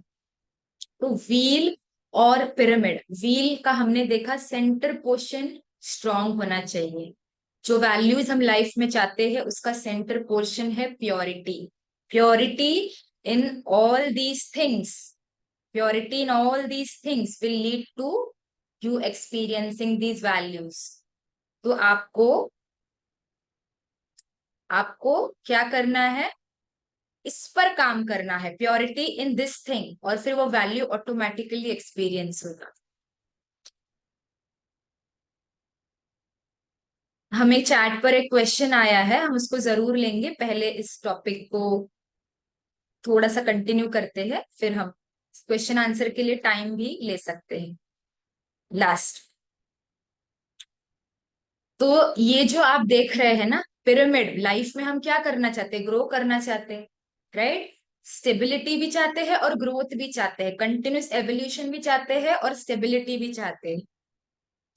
Speaker 2: तो व्हील और पिरामिड, व्हील का हमने देखा सेंटर पोर्शन स्ट्रांग होना चाहिए। जो वैल्यूज हम लाइफ में चाहते हैं उसका सेंटर पोर्शन है purity. Purity in all these things, purity in all these things will lead to you experiencing these values. तो आपको आपको क्या करना है, इस पर काम करना है, प्योरिटी इन दिस थिंग, और फिर वो वैल्यू ऑटोमेटिकली एक्सपीरियंस होगा। हमें चैट पर एक क्वेश्चन आया है, हम उसको जरूर लेंगे, पहले इस टॉपिक को थोड़ा सा कंटिन्यू करते हैं, फिर हम क्वेश्चन आंसर के लिए टाइम भी ले सकते हैं लास्ट। तो ये जो आप देख रहे हैं ना पिरामिड, लाइफ में हम क्या करना चाहते हैं? ग्रो करना चाहते हैं, राइट? स्टेबिलिटी भी चाहते हैं और ग्रोथ भी चाहते हैं, कंटिन्यूस एवोल्यूशन भी चाहते हैं और स्टेबिलिटी भी चाहते हैं।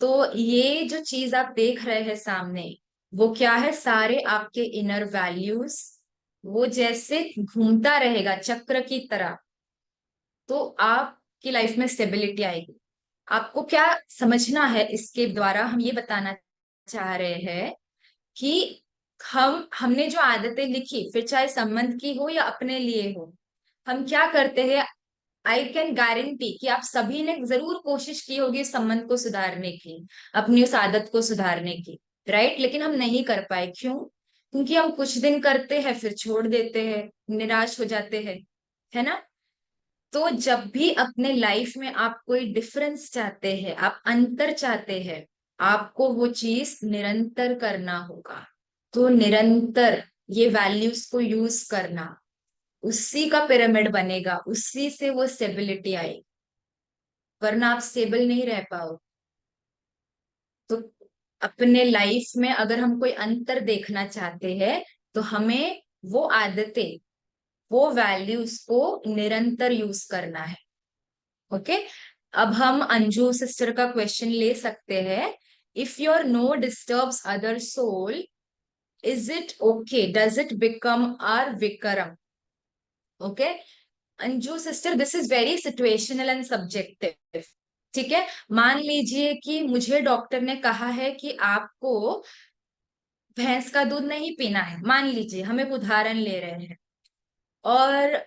Speaker 2: तो ये जो चीज आप देख रहे हैं सामने, वो क्या है? सारे आपके इनर वैल्यूज, वो जैसे घूमता रहेगा चक्र की तरह, तो आपकी लाइफ में स्टेबिलिटी आएगी। आपको क्या समझना है इसके द्वारा? हम ये बताना चाह रहे हैं कि हमने जो आदतें लिखी, फिर चाहे संबंध की हो या अपने लिए हो, हम क्या करते हैं? आई कैन गारंटी कि आप सभी ने जरूर कोशिश की होगी इस संबंध को सुधारने की, अपनी उस आदत को सुधारने की, राइट? लेकिन हम नहीं कर पाए, क्यों? क्योंकि हम कुछ दिन करते हैं फिर छोड़ देते हैं, निराश हो जाते हैं, है ना? तो जब भी अपने लाइफ में आप कोई डिफरेंस चाहते हैं, आप अंतर चाहते हैं, आपको वो चीज निरंतर करना होगा। तो निरंतर ये वैल्यूज को यूज करना, उसी का पिरामिड बनेगा, उसी से वो स्टेबिलिटी आएगी, वरना आप स्टेबल नहीं रह पाओ। तो अपने लाइफ में अगर हम कोई अंतर देखना चाहते हैं, तो हमें वो आदतें, वो वैल्यूज को निरंतर यूज करना है। ओके, अब हम अंजू सिस्टर का क्वेश्चन ले सकते हैं। If your no disturbs other soul, is it okay, does it become are विक्रम? Okay Anju sister, this is very situational and subjective. ठीक है, मान लीजिए कि मुझे डॉक्टर ने कहा है कि आपको भैंस का दूध नहीं पीना है, मान लीजिए, हम एक उदाहरण ले रहे हैं। और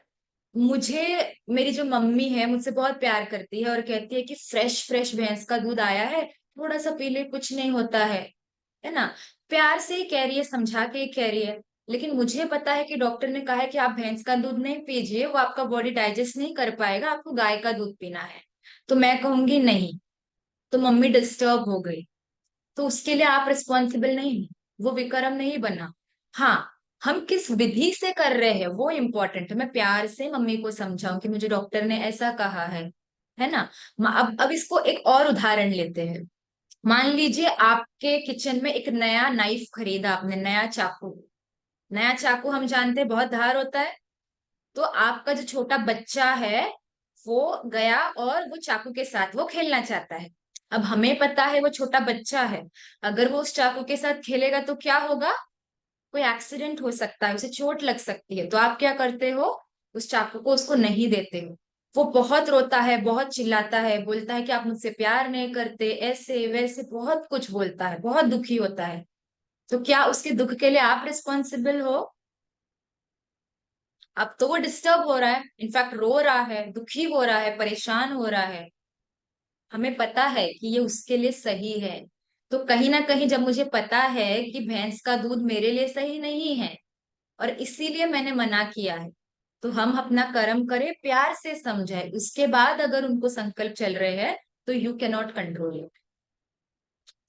Speaker 2: मुझे, मेरी जो मम्मी है मुझसे बहुत प्यार करती है और कहती है कि फ्रेश फ्रेश भैंस का दूध आया है, थोड़ा सा पी ले, कुछ नहीं होता है ना? प्यार से ही कह रही है, समझा के ही कह रही है। लेकिन मुझे पता है कि डॉक्टर ने कहा है कि आप भैंस का दूध नहीं पीजिए, वो आपका बॉडी डाइजेस्ट नहीं कर पाएगा, आपको गाय का दूध पीना है। तो मैं कहूंगी नहीं, तो मम्मी डिस्टर्ब हो गई, तो उसके लिए आप रिस्पॉन्सिबल नहीं हो, वो विक्रम नहीं बना। हाँ, हम किस विधि से कर रहे हैं वो इम्पोर्टेंट है। मैं प्यार से मम्मी को समझाऊं कि मुझे डॉक्टर ने ऐसा कहा है ना? अब इसको एक और उदाहरण लेते हैं। मान लीजिए आपके किचन में एक नया नाइफ खरीदा आपने, नया चाकू। नया चाकू हम जानते हैं बहुत धार होता है। तो आपका जो छोटा बच्चा है, वो गया और वो चाकू के साथ वो खेलना चाहता है। अब हमें पता है वो छोटा बच्चा है, अगर वो उस चाकू के साथ खेलेगा तो क्या होगा? कोई एक्सीडेंट हो सकता है, उसे चोट लग सकती है। तो आप क्या करते हो? उस चाकू को उसको नहीं देते हो। वो बहुत रोता है, बहुत चिल्लाता है, बोलता है कि आप मुझसे प्यार नहीं करते, ऐसे वैसे बहुत कुछ बोलता है, बहुत दुखी होता है। तो क्या उसके दुख के लिए आप रिस्पॉन्सिबल हो? अब तो वो डिस्टर्ब हो रहा है, इनफैक्ट रो रहा है, दुखी हो रहा है, परेशान हो रहा है। हमें पता है कि ये उसके लिए सही है। तो कहीं ना कहीं जब मुझे पता है कि भैंस का दूध मेरे लिए सही नहीं है और इसीलिए मैंने मना किया है, तो हम अपना कर्म करें, प्यार से समझाए, उसके बाद अगर उनको संकल्प चल रहे हैं तो you can not control it.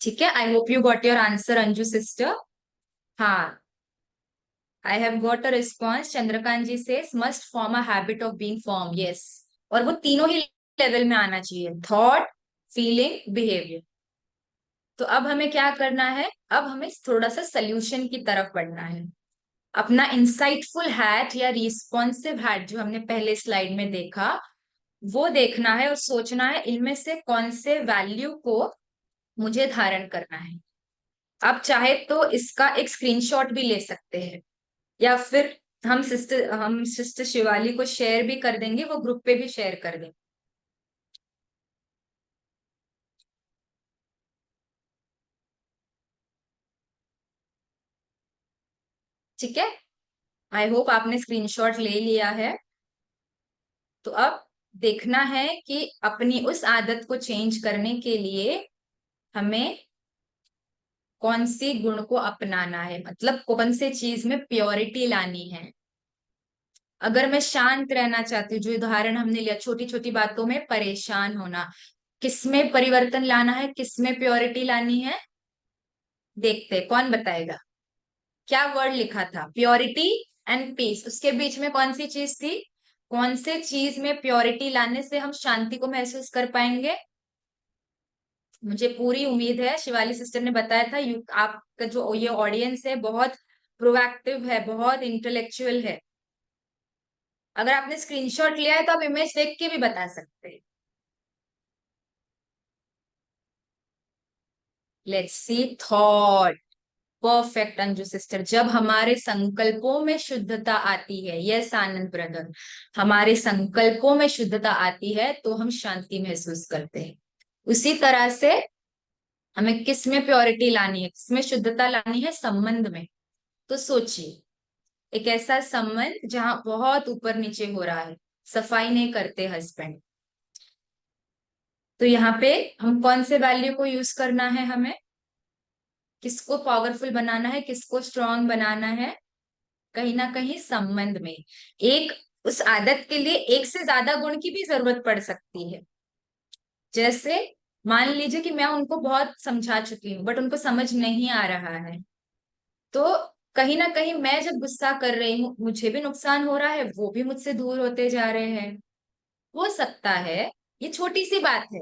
Speaker 2: ठीक है, I hope you got your answer Anju sister. हाँ, I have got a response. Chandrakant ji से must form a habit of being form, yes. और वो तीनों ही लेवल में आना चाहिए, थॉट, फीलिंग, बिहेवियर। तो अब हमें क्या करना है? अब हमें थोड़ा सा सोल्यूशन की तरफ बढ़ना है। अपना इंसाइटफुल हैट या रिस्पॉन्सिव हैट जो हमने पहले स्लाइड में देखा, वो देखना है और सोचना है इनमें से कौन से वैल्यू को मुझे धारण करना है। आप चाहे तो इसका एक स्क्रीनशॉट भी ले सकते हैं, या फिर हम सिस्टर शिवाली को शेयर भी कर देंगे, वो ग्रुप पे भी शेयर कर देंगे। ठीक है, आई होप आपने स्क्रीनशॉट ले लिया है। तो अब देखना है कि अपनी उस आदत को चेंज करने के लिए हमें कौन सी गुण को अपनाना है, मतलब कौन से चीज में प्योरिटी लानी है। अगर मैं शांत रहना चाहती हूँ, जो उदाहरण हमने लिया, छोटी छोटी बातों में परेशान होना, किसमें परिवर्तन लाना है, किसमें प्योरिटी लानी है? देखते हैं, कौन बताएगा? क्या वर्ड लिखा था? प्योरिटी एंड पीस, उसके बीच में कौन सी चीज थी? कौन से चीज में प्योरिटी लाने से हम शांति को महसूस कर पाएंगे? मुझे पूरी उम्मीद है, शिवाली सिस्टर ने बताया था, आपका जो ये ऑडियंस है बहुत प्रोएक्टिव है, बहुत इंटेलेक्चुअल है। अगर आपने स्क्रीनशॉट लिया है तो आप इमेज देख के भी बता सकते हैं। Let's see thought. Perfect Anju sister, जब हमारे संकल्पों में शुद्धता आती है, यस आनंद ब्रदर, हमारे संकल्पों में शुद्धता आती है तो हम शांति महसूस करते हैं। उसी तरह से हमें किस में प्योरिटी लानी है, किस में शुद्धता लानी है? संबंध में। तो सोचिए, एक ऐसा संबंध जहां बहुत ऊपर नीचे हो रहा है, सफाई नहीं करते हस्बैंड, तो यहाँ पे हम कौन से वैल्यू को यूज करना है? हमें किसको पावरफुल बनाना है, किसको स्ट्रांग बनाना है? कहीं ना कहीं संबंध में एक, उस आदत के लिए एक से ज्यादा गुण की भी जरूरत पड़ सकती है। जैसे मान लीजिए कि मैं उनको बहुत समझा चुकी हूँ बट उनको समझ नहीं आ रहा है, तो कहीं ना कहीं मैं जब गुस्सा कर रही हूँ मुझे भी नुकसान हो रहा है, वो भी मुझसे दूर होते जा रहे हैं। हो सकता है ये छोटी सी बात है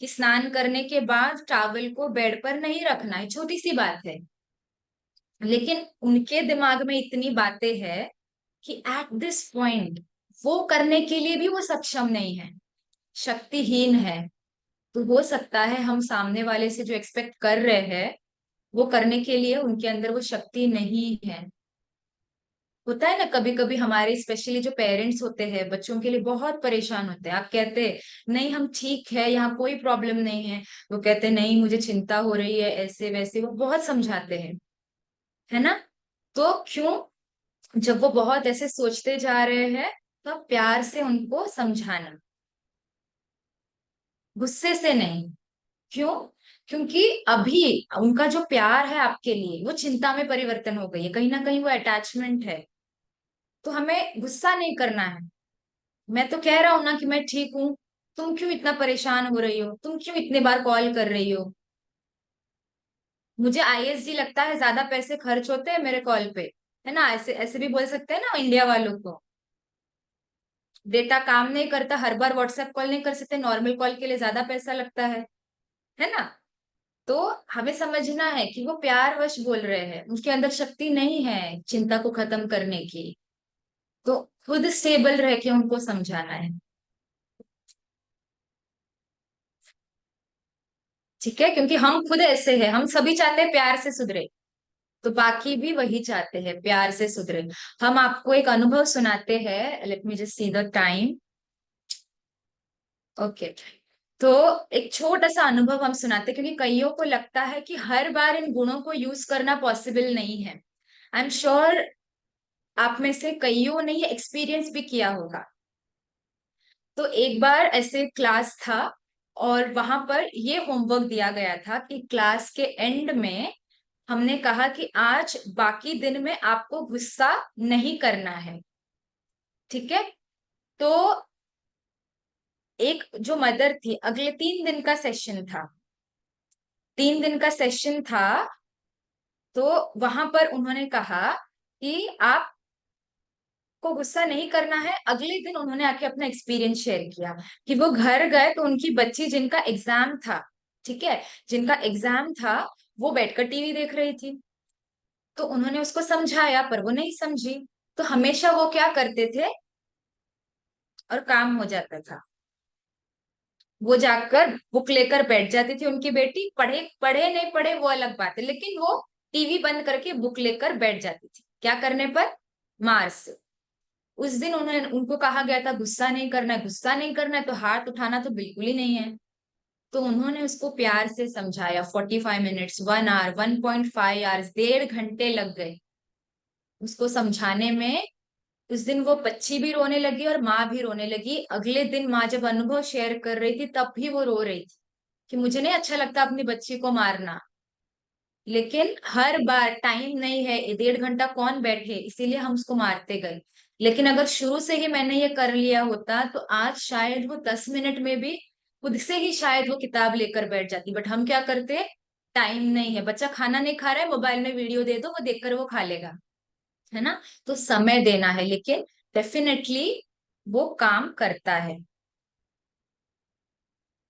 Speaker 2: कि स्नान करने के बाद टॉवल को बेड पर नहीं रखना है, छोटी सी बात है, लेकिन उनके दिमाग में इतनी बातें हैं कि एट दिस पॉइंट वो करने के लिए भी वो सक्षम नहीं है, शक्तिहीन है। तो हो सकता है हम सामने वाले से जो एक्सपेक्ट कर रहे हैं वो करने के लिए उनके अंदर वो शक्ति नहीं है। होता है ना, कभी कभी हमारे स्पेशली जो पेरेंट्स होते हैं बच्चों के लिए बहुत परेशान होते हैं। आप कहते हैं नहीं हम ठीक है, यहाँ कोई प्रॉब्लम नहीं है, वो कहते हैं नहीं मुझे चिंता हो रही है, ऐसे वैसे वो बहुत समझाते हैं, है ना? तो क्यों? जब वो बहुत ऐसे सोचते जा रहे हैं तो आप प्यार से उनको समझाना, गुस्से से नहीं। क्यों? क्योंकि अभी उनका जो प्यार है आपके लिए वो चिंता में परिवर्तन हो गई है, कहीं ना कहीं वो अटैचमेंट है। तो हमें गुस्सा नहीं करना है। मैं तो कह रहा हूं ना कि मैं ठीक हूँ, तुम क्यों इतना परेशान हो रही हो, तुम क्यों इतने बार कॉल कर रही हो? मुझे आईएसडी लगता है, ज्यादा पैसे खर्च होते हैं मेरे कॉल पे, है ना? ऐसे ऐसे भी बोल सकते हैं ना इंडिया वालों को। डेटा काम नहीं करता, हर बार व्हाट्सएप कॉल नहीं कर सकते, नॉर्मल कॉल के लिए ज्यादा पैसा लगता है ना? तो हमें समझना है कि वो प्यार वश बोल रहे हैं, उनके अंदर शक्ति नहीं है चिंता को खत्म करने की। तो खुद स्टेबल रह के उनको समझाना है। ठीक है, क्योंकि हम खुद ऐसे हैं, हम सभी चाहते हैं प्यार से सुधरे, तो बाकी भी वही चाहते हैं प्यार से सुधरे। हम आपको एक अनुभव सुनाते हैं, let me just see the time. Okay, तो एक छोटा सा अनुभव हम सुनाते हैं, क्योंकि कईयों को लगता है कि हर बार इन गुणों को यूज करना पॉसिबल नहीं है। आई एम श्योर आप में से कईयों ने ये एक्सपीरियंस भी किया होगा। तो एक बार ऐसे क्लास था और वहां पर ये होमवर्क दिया गया था कि क्लास के एंड में हमने कहा कि आज बाकी दिन में आपको गुस्सा नहीं करना है। ठीक है? तो एक जो मदर थी, अगले 3 दिन का सेशन था, 3 दिन का सेशन था, तो वहां पर उन्होंने कहा कि आप को गुस्सा नहीं करना है। अगले दिन उन्होंने आके अपना एक्सपीरियंस शेयर किया कि वो घर गए तो उनकी बच्ची जिनका एग्जाम था, ठीक है, जिनका एग्जाम था, वो बैठकर टीवी देख रही थी। तो उन्होंने उसको समझाया पर वो नहीं समझी। तो हमेशा वो क्या करते थे, और काम हो जाता था, वो जाकर बुक लेकर बैठ जाती थी उनकी बेटी, पढ़े पढ़े नहीं पढ़े वो अलग बात है, लेकिन वो टीवी बंद करके बुक लेकर बैठ जाती थी। क्या करने पर? मार से। उस दिन उन्होंने उनको कहा गया था गुस्सा नहीं करना है, गुस्सा नहीं करना है, तो हाथ उठाना तो बिल्कुल ही नहीं है। तो उन्होंने उसको प्यार से समझाया, 45 मिनट्स, 1 आवर, 1.5 आवर्स, 1.5 घंटे लग गए उसको समझाने में। उस दिन वो बच्ची भी रोने लगी और माँ भी रोने लगी। अगले दिन माँ जब अनुभव शेयर कर रही थी तब भी वो रो रही थी कि मुझे नहीं अच्छा लगता अपनी बच्ची को मारना, लेकिन हर बार टाइम नहीं है, 1.5 घंटा कौन बैठे, इसीलिए हम उसको मारते गए। लेकिन अगर शुरू से ही मैंने ये कर लिया होता तो आज शायद वो 10 मिनट में भी खुद से ही शायद वो किताब लेकर बैठ जाती। बट हम क्या करते हैं, टाइम नहीं है, बच्चा खाना नहीं खा रहा है, मोबाइल में वीडियो दे दो, वो देखकर वो खा लेगा, है ना। तो समय देना है, लेकिन डेफिनेटली वो काम करता है।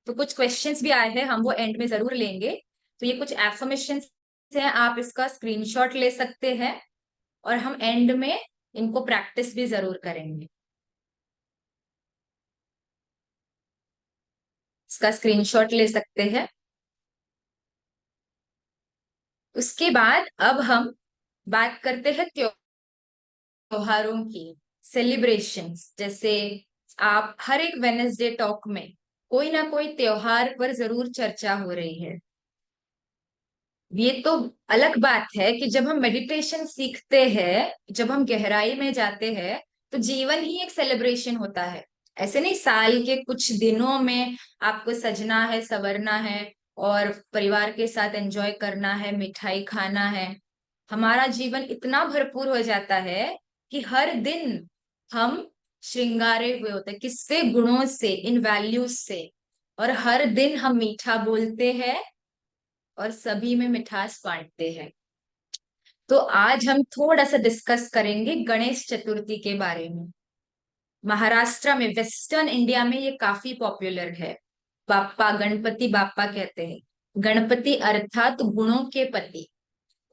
Speaker 2: तो कुछ क्वेश्चंस भी आए हैं, हम वो एंड में जरूर लेंगे। तो ये कुछ एफर्मेशन है, आप इसका स्क्रीनशॉट ले सकते हैं, और हम एंड में इनको प्रैक्टिस भी जरूर करेंगे। इसका स्क्रीनशॉट ले सकते हैं। उसके बाद अब हम बात करते हैं त्योहारों की, सेलिब्रेशंस। जैसे आप हर एक वेनसडे टॉक में कोई ना कोई त्योहार पर जरूर चर्चा हो रही है। ये तो अलग बात है कि जब हम मेडिटेशन सीखते हैं, जब हम गहराई में जाते हैं, तो जीवन ही एक सेलिब्रेशन होता है। ऐसे नहीं साल के कुछ दिनों में आपको सजना है, संवरना है, और परिवार के साथ एंजॉय करना है, मिठाई खाना है। हमारा जीवन इतना भरपूर हो जाता है कि हर दिन हम श्रृंगारे हुए होते हैं, किससे? गुणों से, इन वैल्यूज से। और हर दिन हम मीठा बोलते हैं और सभी में मिठास बांटते हैं। तो आज हम थोड़ा सा डिस्कस करेंगे गणेश चतुर्थी के बारे में। महाराष्ट्र में, वेस्टर्न इंडिया में ये काफी पॉपुलर है। बाप्पा, गणपति बाप्पा कहते हैं। गणपति अर्थात गुणों के पति।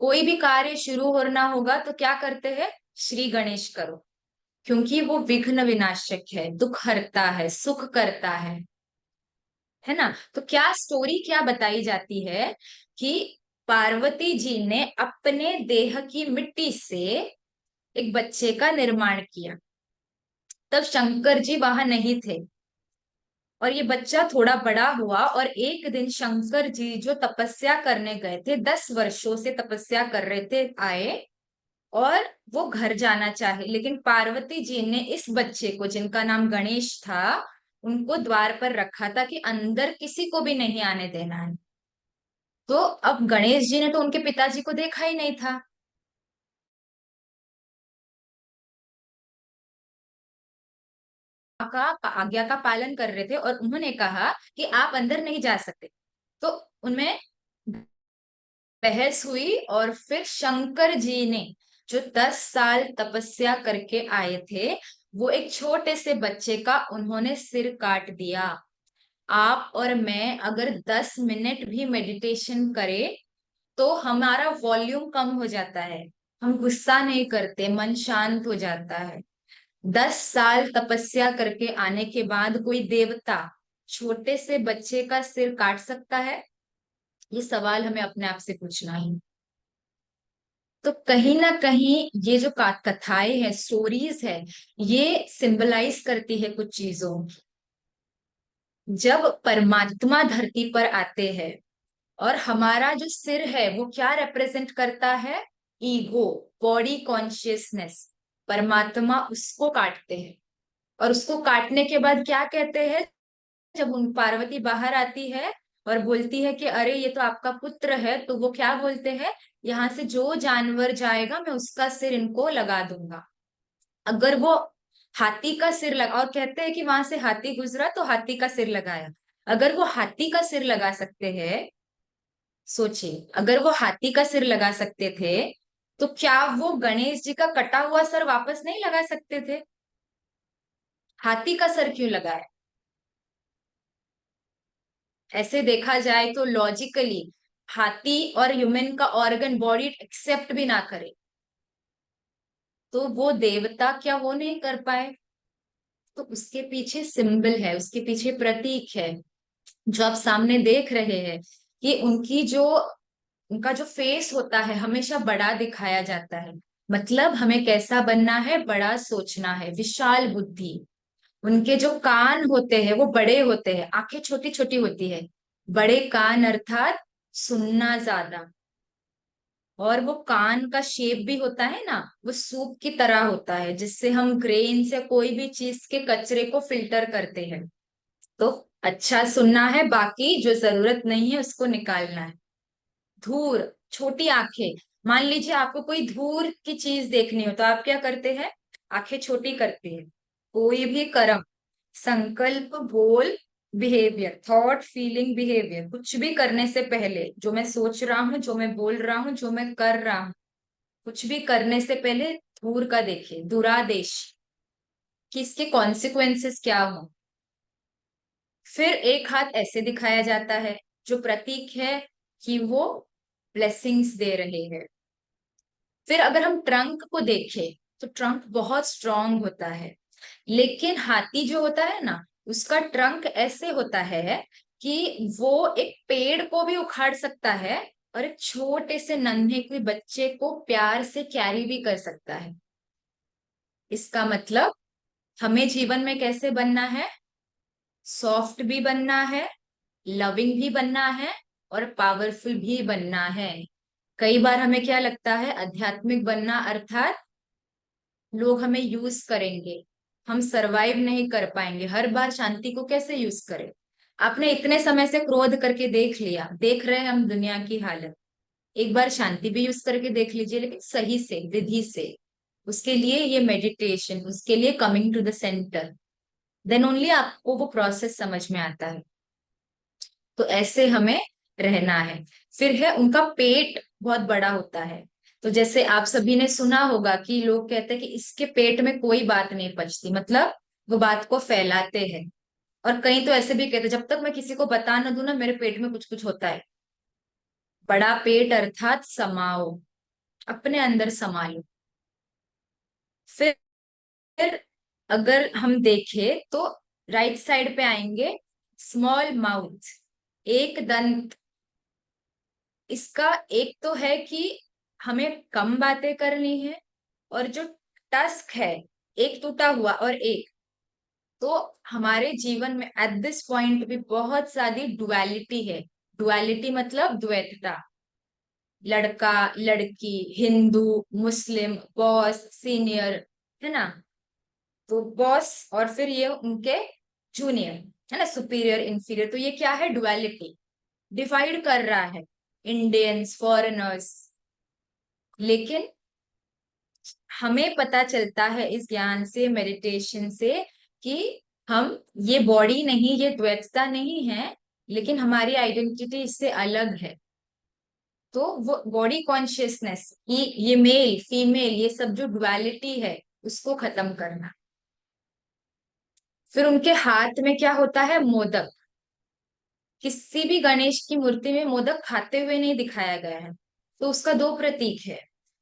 Speaker 2: कोई भी कार्य शुरू होना होगा तो क्या करते हैं? श्री गणेश करो, क्योंकि वो विघ्न विनाशक है, दुख हरता है, सुख करता है ना। तो क्या स्टोरी क्या बताई जाती है कि पार्वती जी ने अपने देह की मिट्टी से एक बच्चे का निर्माण किया। तब शंकर जी वहां नहीं थे, और ये बच्चा थोड़ा बड़ा हुआ, और एक दिन शंकर जी जो तपस्या करने गए थे, 10 वर्षों से तपस्या कर रहे थे, आए और वो घर जाना चाहे, लेकिन पार्वती जी ने इस बच्चे को, जिनका नाम गणेश था, उनको द्वार पर रखा था कि अंदर किसी को भी नहीं आने देना है। तो अब गणेश जी ने तो उनके पिताजी को देखा ही नहीं था। का आज्ञा का पालन कर रहे थे, और उन्होंने कहा कि आप अंदर नहीं जा सकते। तो उनमें बहस हुई, और फिर शंकर जी ने, जो 10 साल तपस्या करके आए थे, वो एक छोटे से बच्चे का उन्होंने सिर काट दिया। आप और मैं अगर 10 मिनट भी मेडिटेशन करें तो हमारा वॉल्यूम कम हो जाता है, हम गुस्सा नहीं करते, मन शांत हो जाता है। 10 साल तपस्या करके आने के बाद कोई देवता छोटे से बच्चे का सिर काट सकता है? ये सवाल हमें अपने आप से पूछना है। तो कहीं ना कहीं ये जो कथाएं हैं, स्टोरीज है, ये सिंबलाइज करती है कुछ चीजों। जब परमात्मा धरती पर आते हैं, और हमारा जो सिर है वो क्या रिप्रेजेंट करता है? Ego, body consciousness. परमात्मा उसको काटते हैं, और उसको काटने के बाद क्या कहते हैं? जब उन पार्वती बाहर आती है और बोलती है कि अरे ये तो आपका पुत्र है, तो वो क्या बोलते हैं? यहाँ से जो जानवर जाएगा मैं उसका सिर इनको लगा दूंगा। अगर वो हाथी का सिर लगा, और कहते हैं कि वहां से हाथी गुजरा तो हाथी का सिर लगाया। अगर वो हाथी का सिर लगा सकते हैं, सोचिए, अगर वो हाथी का सिर लगा सकते थे, तो क्या वो गणेश जी का कटा हुआ सर वापस नहीं लगा सकते थे? हाथी का सर क्यों लगाया? ऐसे देखा जाए तो लॉजिकली हाथी और ह्यूमन का ऑर्गन बॉडी एक्सेप्ट भी ना करे, तो वो देवता क्या वो नहीं कर पाए? तो उसके पीछे सिंबल है, उसके पीछे प्रतीक है, जो आप सामने देख रहे हैं। कि उनका जो फेस होता है हमेशा बड़ा दिखाया जाता है। मतलब हमें कैसा बनना है? बड़ा सोचना है, विशाल बुद्धि। उनके जो कान होते हैं वो बड़े होते हैं, आंखें छोटी छोटी होती है। बड़े कान अर्थात सुनना ज्यादा। और वो कान का शेप भी होता है ना, वो सूप की तरह होता है, जिससे हम ग्रेन से कोई भी चीज के कचरे को फिल्टर करते हैं। तो अच्छा सुनना है, बाकी जो जरूरत नहीं है उसको निकालना है। धूर, छोटी आंखें। मान लीजिए आपको कोई धूर की चीज देखनी हो तो आप क्या करते हैं? आंखें छोटी करती है। कोई भी कर्म, संकल्प, बोल, बिहेवियर, थॉट, फीलिंग, बिहेवियर, कुछ भी करने से पहले, जो मैं सोच रहा हूँ, जो मैं बोल रहा हूँ, जो मैं कर रहा हूँ, कुछ भी करने से पहले दूर का देखिए, दुरादेश, कि इसके कॉन्सिक्वेंसेस क्या हो। फिर एक हाथ ऐसे दिखाया जाता है, जो प्रतीक है कि वो ब्लेसिंग्स दे रहे हैं। फिर अगर हम ट्रंक को देखें, तो ट्रंक बहुत स्ट्रांग होता है, लेकिन हाथी जो होता है ना, उसका ट्रंक ऐसे होता है कि वो एक पेड़ को भी उखाड़ सकता है, और एक छोटे से नन्हे कोई बच्चे को प्यार से कैरी भी कर सकता है। इसका मतलब हमें जीवन में कैसे बनना है? सॉफ्ट भी बनना है, लविंग भी बनना है, और पावरफुल भी बनना है। कई बार हमें क्या लगता है, आध्यात्मिक बनना अर्थात लोग हमें यूज करेंगे, हम सरवाइव नहीं कर पाएंगे। हर बार शांति को कैसे यूज करें? आपने इतने समय से क्रोध करके देख लिया, देख रहे हैं हम दुनिया की हालत। एक बार शांति भी यूज करके देख लीजिए, लेकिन सही से, विधि से। उसके लिए ये मेडिटेशन, उसके लिए coming to the centre, then only आपको वो प्रोसेस समझ में आता है। तो ऐसे हमें रहना है। फिर है उनका पेट बहुत बड़ा होता है। तो जैसे आप सभी ने सुना होगा कि लोग कहते हैं कि इसके पेट में कोई बात नहीं पचती, मतलब वो बात को फैलाते हैं। और कई तो ऐसे भी कहते हैं, जब तक मैं किसी को बता ना दूं ना, मेरे पेट में कुछ कुछ होता है। बड़ा पेट अर्थात समाओ, अपने अंदर समा लो। फिर अगर हम देखें तो राइट साइड पे आएंगे, स्मॉल माउथ, एक दंत। इसका एक तो है कि हमें कम बातें करनी है, और जो टस्क है, एक टूटा हुआ और एक, तो हमारे जीवन में एट दिस पॉइंट भी बहुत सारी डुअलिटी है। डुअलिटी मतलब द्वैतता, लड़का लड़की, हिंदू मुस्लिम, बॉस सीनियर, है ना? तो बॉस और फिर ये उनके जूनियर, है ना, सुपीरियर इंफीरियर। तो ये क्या है? डुअलिटी डिवाइड कर रहा है इंडियंस, फॉरेनर्स। लेकिन हमें पता चलता है इस ज्ञान से, मेडिटेशन से, कि हम ये बॉडी नहीं, ये द्वैतता नहीं है, लेकिन हमारी आइडेंटिटी इससे अलग है। तो वो बॉडी कॉन्शियसनेस, ये मेल फीमेल, ये सब जो डुअलिटी है, उसको खत्म करना। फिर उनके हाथ में क्या होता है? मोदक। किसी भी गणेश की मूर्ति में मोदक खाते हुए नहीं दिखाया गया है। तो उसका दो प्रतीक है।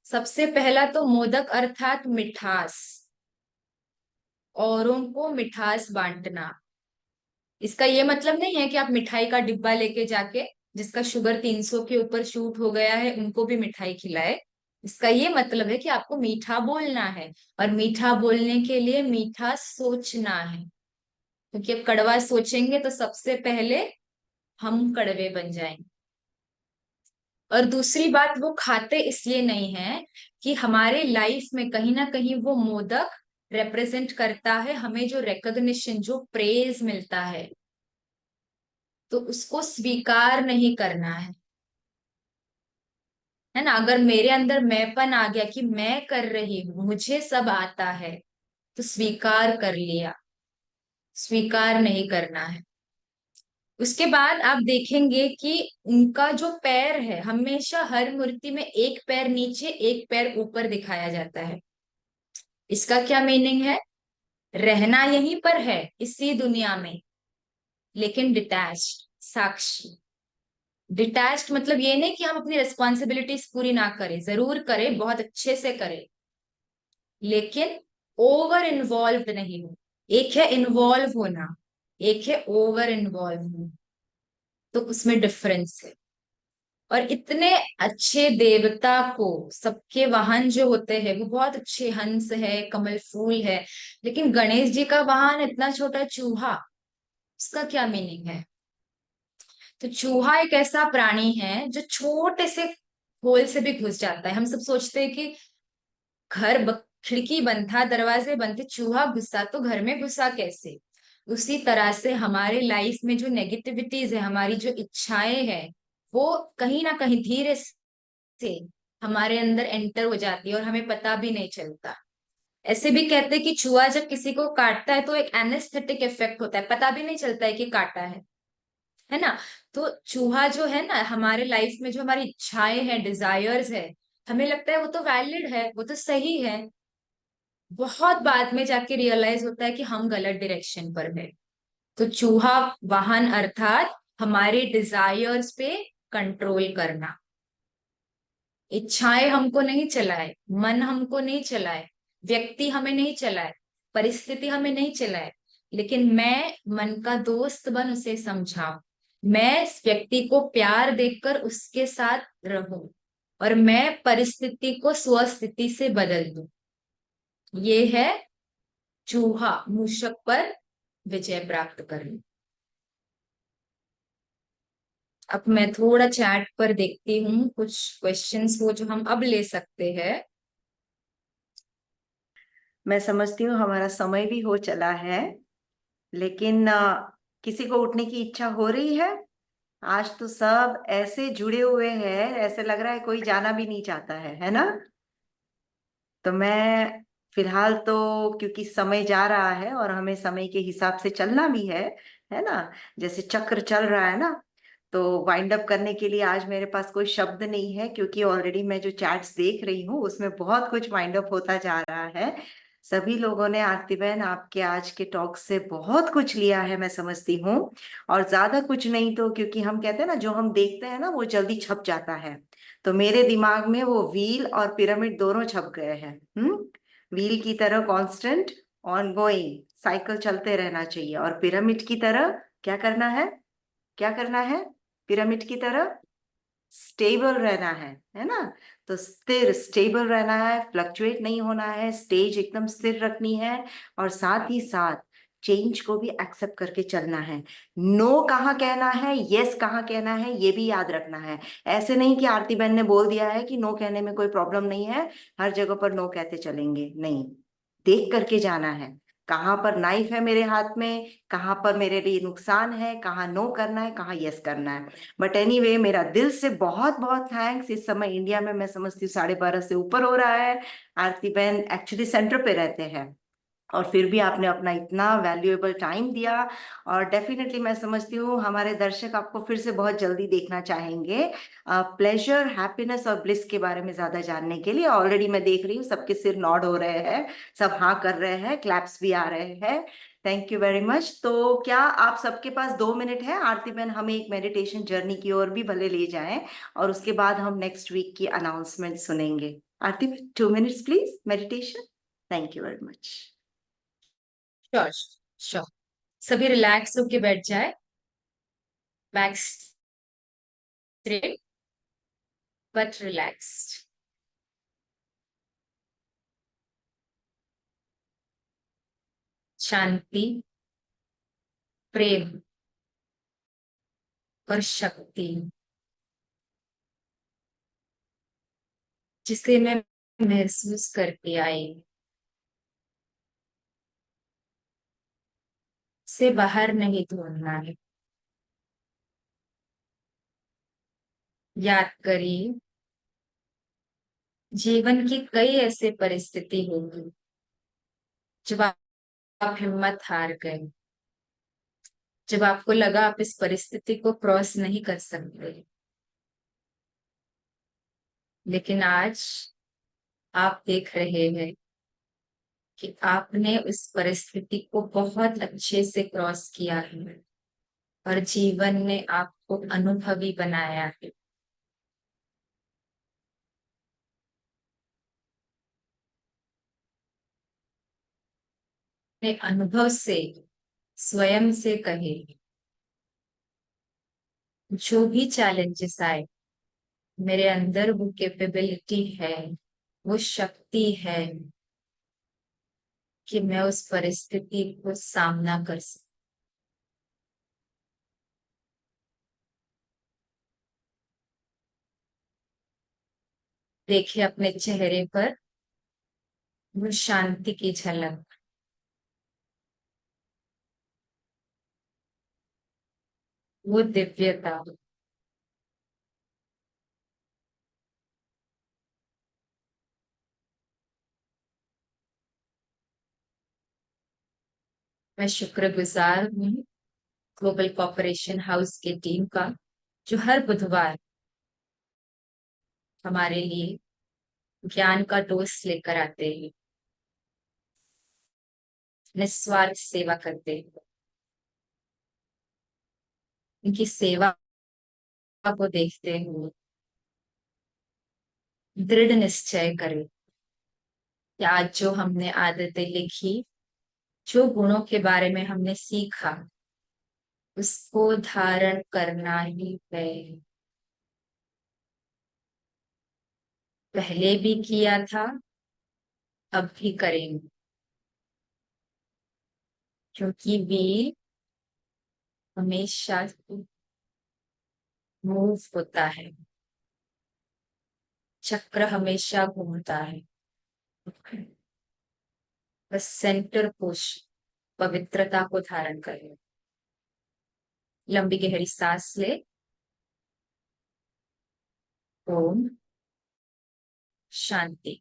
Speaker 2: सबसे पहला तो मोदक अर्थात मिठास, औरों को मिठास बांटना। इसका ये मतलब नहीं है कि आप मिठाई का डिब्बा लेके जाके, जिसका शुगर 300 के ऊपर शूट हो गया है, उनको भी मिठाई खिलाए। इसका ये मतलब है कि आपको मीठा बोलना है, और मीठा बोलने के लिए मीठा सोचना है। क्योंकि अब कड़वा सोचेंगे तो सबसे पहले हम कड़वे बन जाएंगे। और दूसरी बात, वो खाते इसलिए नहीं है कि हमारे लाइफ में कहीं ना कहीं वो मोदक रिप्रेजेंट करता है हमें जो रिकॉग्निशन, जो प्रेज मिलता है, तो उसको स्वीकार नहीं करना है ना? अगर मेरे अंदर मैंपन आ गया कि मैं कर रही हूँ, मुझे सब आता है, तो स्वीकार कर लिया, स्वीकार नहीं करना है। उसके बाद आप देखेंगे कि उनका जो पैर है, हमेशा हर मूर्ति में एक पैर नीचे एक पैर ऊपर दिखाया जाता है। इसका क्या मीनिंग है? रहना यहीं पर है, इसी दुनिया में, लेकिन डिटैच्ड, साक्षी। डिटैच्ड मतलब ये नहीं कि हम अपनी रिस्पॉन्सिबिलिटीज पूरी ना करें, जरूर करें, बहुत अच्छे से करें, लेकिन ओवर इन्वॉल्व नहीं हो। एक है इन्वॉल्व होना, एक है ओवर इन्वॉल्व होना। तो उसमें डिफरेंस है। और इतने अच्छे देवता को, सबके वाहन जो होते हैं वो बहुत अच्छे, हंस है, कमल फूल है, लेकिन गणेश जी का वाहन इतना छोटा चूहा। उसका क्या मीनिंग है? तो चूहा एक ऐसा प्राणी है जो छोटे से होल से भी घुस जाता है। हम सब सोचते हैं कि खिड़की बंद था, दरवाजे बंद थे, चूहा घुसा तो घर में घुसा कैसे? उसी तरह से हमारे लाइफ में जो नेगेटिविटीज है, हमारी जो इच्छाएं हैं, वो कहीं ना कहीं धीरे से हमारे अंदर एंटर हो जाती है, और हमें पता भी नहीं चलता। ऐसे भी कहते हैं कि चूहा जब किसी को काटता है तो एक एनेस्थेटिक इफेक्ट होता है, पता भी नहीं चलता है कि काटा है ना। तो चूहा जो है ना, हमारे लाइफ में जो हमारी इच्छाएं हैं, डिजायर्स है, हमें लगता है वो तो वैलिड है, वो तो सही है। बहुत बाद में जाके रियलाइज होता है कि हम गलत डायरेक्शन पर है। तो चूहा वाहन अर्थात हमारे डिजायर्स पे कंट्रोल करना। इच्छाएं हमको नहीं चलाए, मन हमको नहीं चलाए, व्यक्ति हमें नहीं चलाए, परिस्थिति हमें नहीं चलाए, लेकिन मैं मन का दोस्त बन उसे समझाऊं। मैं इस व्यक्ति को प्यार देकर उसके साथ रहूं, और मैं परिस्थिति को स्वस्थिति से बदल दूं। ये है चूहा मूषक पर विजय प्राप्त करना। अब मैं थोड़ा चैट पर देखती हूँ कुछ क्वेश्चंस वो जो हम अब ले सकते हैं।
Speaker 1: मैं समझती हूँ हमारा समय भी हो चला है, लेकिन किसी को उठने की इच्छा हो रही है? आज तो सब ऐसे जुड़े हुए हैं, ऐसे लग रहा है कोई जाना भी नहीं चाहता है ना? तो मैं फिलहाल तो, क्योंकि समय जा रहा है और हमें समय के हिसाब से चलना भी है ना? जैसे चक्र चल रहा है ना, तो वाइंड अप करने के लिए आज मेरे पास कोई शब्द नहीं है, क्योंकि ऑलरेडी मैं जो चैट्स देख रही हूँ उसमें बहुत कुछ वाइंड अप होता जा रहा है। सभी लोगों ने, आरती बहन, आपके आज के टॉक से बहुत कुछ लिया है, मैं समझती हूँ। और ज्यादा कुछ नहीं तो, क्योंकि हम कहते हैं ना, जो हम देखते हैं ना वो जल्दी छप जाता है। तो मेरे दिमाग में वो व्हील और पिरामिड दोनों छप गए हैं। व्हील की तरह कांस्टेंट, ऑन गोइंग साइकिल चलते रहना चाहिए, और पिरामिड की तरह क्या करना है? क्या करना है? पिरामिड की तरह स्टेबल रहना है ना? तो स्थिर, स्टेबल रहना है, फ्लक्चुएट नहीं होना है, स्टेज एकदम स्थिर रखनी है। और साथ ही साथ चेंज को भी एक्सेप्ट करके चलना है। नो कहाँ कहना है, यस कहाँ कहना है, ये भी याद रखना है। ऐसे नहीं कि आरती बहन ने बोल दिया है कि नो कहने में कोई प्रॉब्लम नहीं है, हर जगह पर नो कहते चलेंगे, नहीं। देख करके जाना है, कहाँ पर नाइफ है मेरे हाथ में, कहाँ पर मेरे लिए नुकसान है, कहाँ नो करना है, कहाँ यस करना है। बट एनीवे, मेरा दिल से बहुत बहुत थैंक्स। इस समय इंडिया में मैं समझती हूँ 12:30 से ऊपर हो रहा है। आरती बहन एक्चुअली सेंटर पे रहते हैं, और फिर भी आपने अपना इतना वैल्यूएबल टाइम दिया। और डेफिनेटली मैं समझती हूँ हमारे दर्शक आपको फिर से बहुत जल्दी देखना चाहेंगे, प्लेजर, हैप्पीनेस और ब्लिस के बारे में ज्यादा जानने के लिए। ऑलरेडी मैं देख रही हूँ सबके सिर नॉड हो रहे हैं, सब हाँ कर रहे हैं, क्लैप्स भी आ रहे हैं। Thank you very much. तो क्या आप सबके पास 2 मिनट है? आरती बहन हमें एक मेडिटेशन जर्नी की ओर भी भले ले जाएं, और उसके बाद हम नेक्स्ट वीक की अनाउंसमेंट सुनेंगे। आरती बहन, 2 minutes please, meditation. Thank you very much.
Speaker 2: Sure, sure. सभी रिलैक्स होके बैठ जाए, बैक स्ट्रेट बट रिलैक्स्ड। शांति, प्रेम और शक्ति, जिसे मैं महसूस करके आई, से बाहर नहीं ढूंढना है। याद करिए, जीवन की कई ऐसे परिस्थिति होगी जब आप हिम्मत हार गए, जब आपको लगा आप इस परिस्थिति को क्रॉस नहीं कर सकते। लेकिन आज आप देख रहे हैं कि आपने उस परिस्थिति को बहुत अच्छे से क्रॉस किया है, और जीवन ने आपको अनुभवी बनाया है। अपने अनुभव से स्वयं से कहे, जो भी चैलेंजेस आए, मेरे अंदर वो कैपेबिलिटी है, वो शक्ति है कि मैं उस परिस्थिति को सामना कर सकूं। देखिए अपने चेहरे पर वो शांति की झलक, वो दिव्यता। मैं शुक्रगुजार हूँ ग्लोबल कॉपरेशन हाउस की टीम का, जो हर बुधवार हमारे लिए ज्ञान का डोज लेकर आते हैं, निस्वार्थ सेवा करते हैं। उनकी सेवा को देखते हुए दृढ़ निश्चय करें कि आज जो हमने आदतें लिखी, जो गुणों के बारे में हमने सीखा, उसको धारण करना ही है। पहले भी किया था, अब भी करेंगे, क्योंकि वीर हमेशा मूव होता है, चक्र हमेशा घूमता है। बस सेंटर पुश, पवित्रता को धारण करें। लंबी गहरी सांस ले। ओम शांति।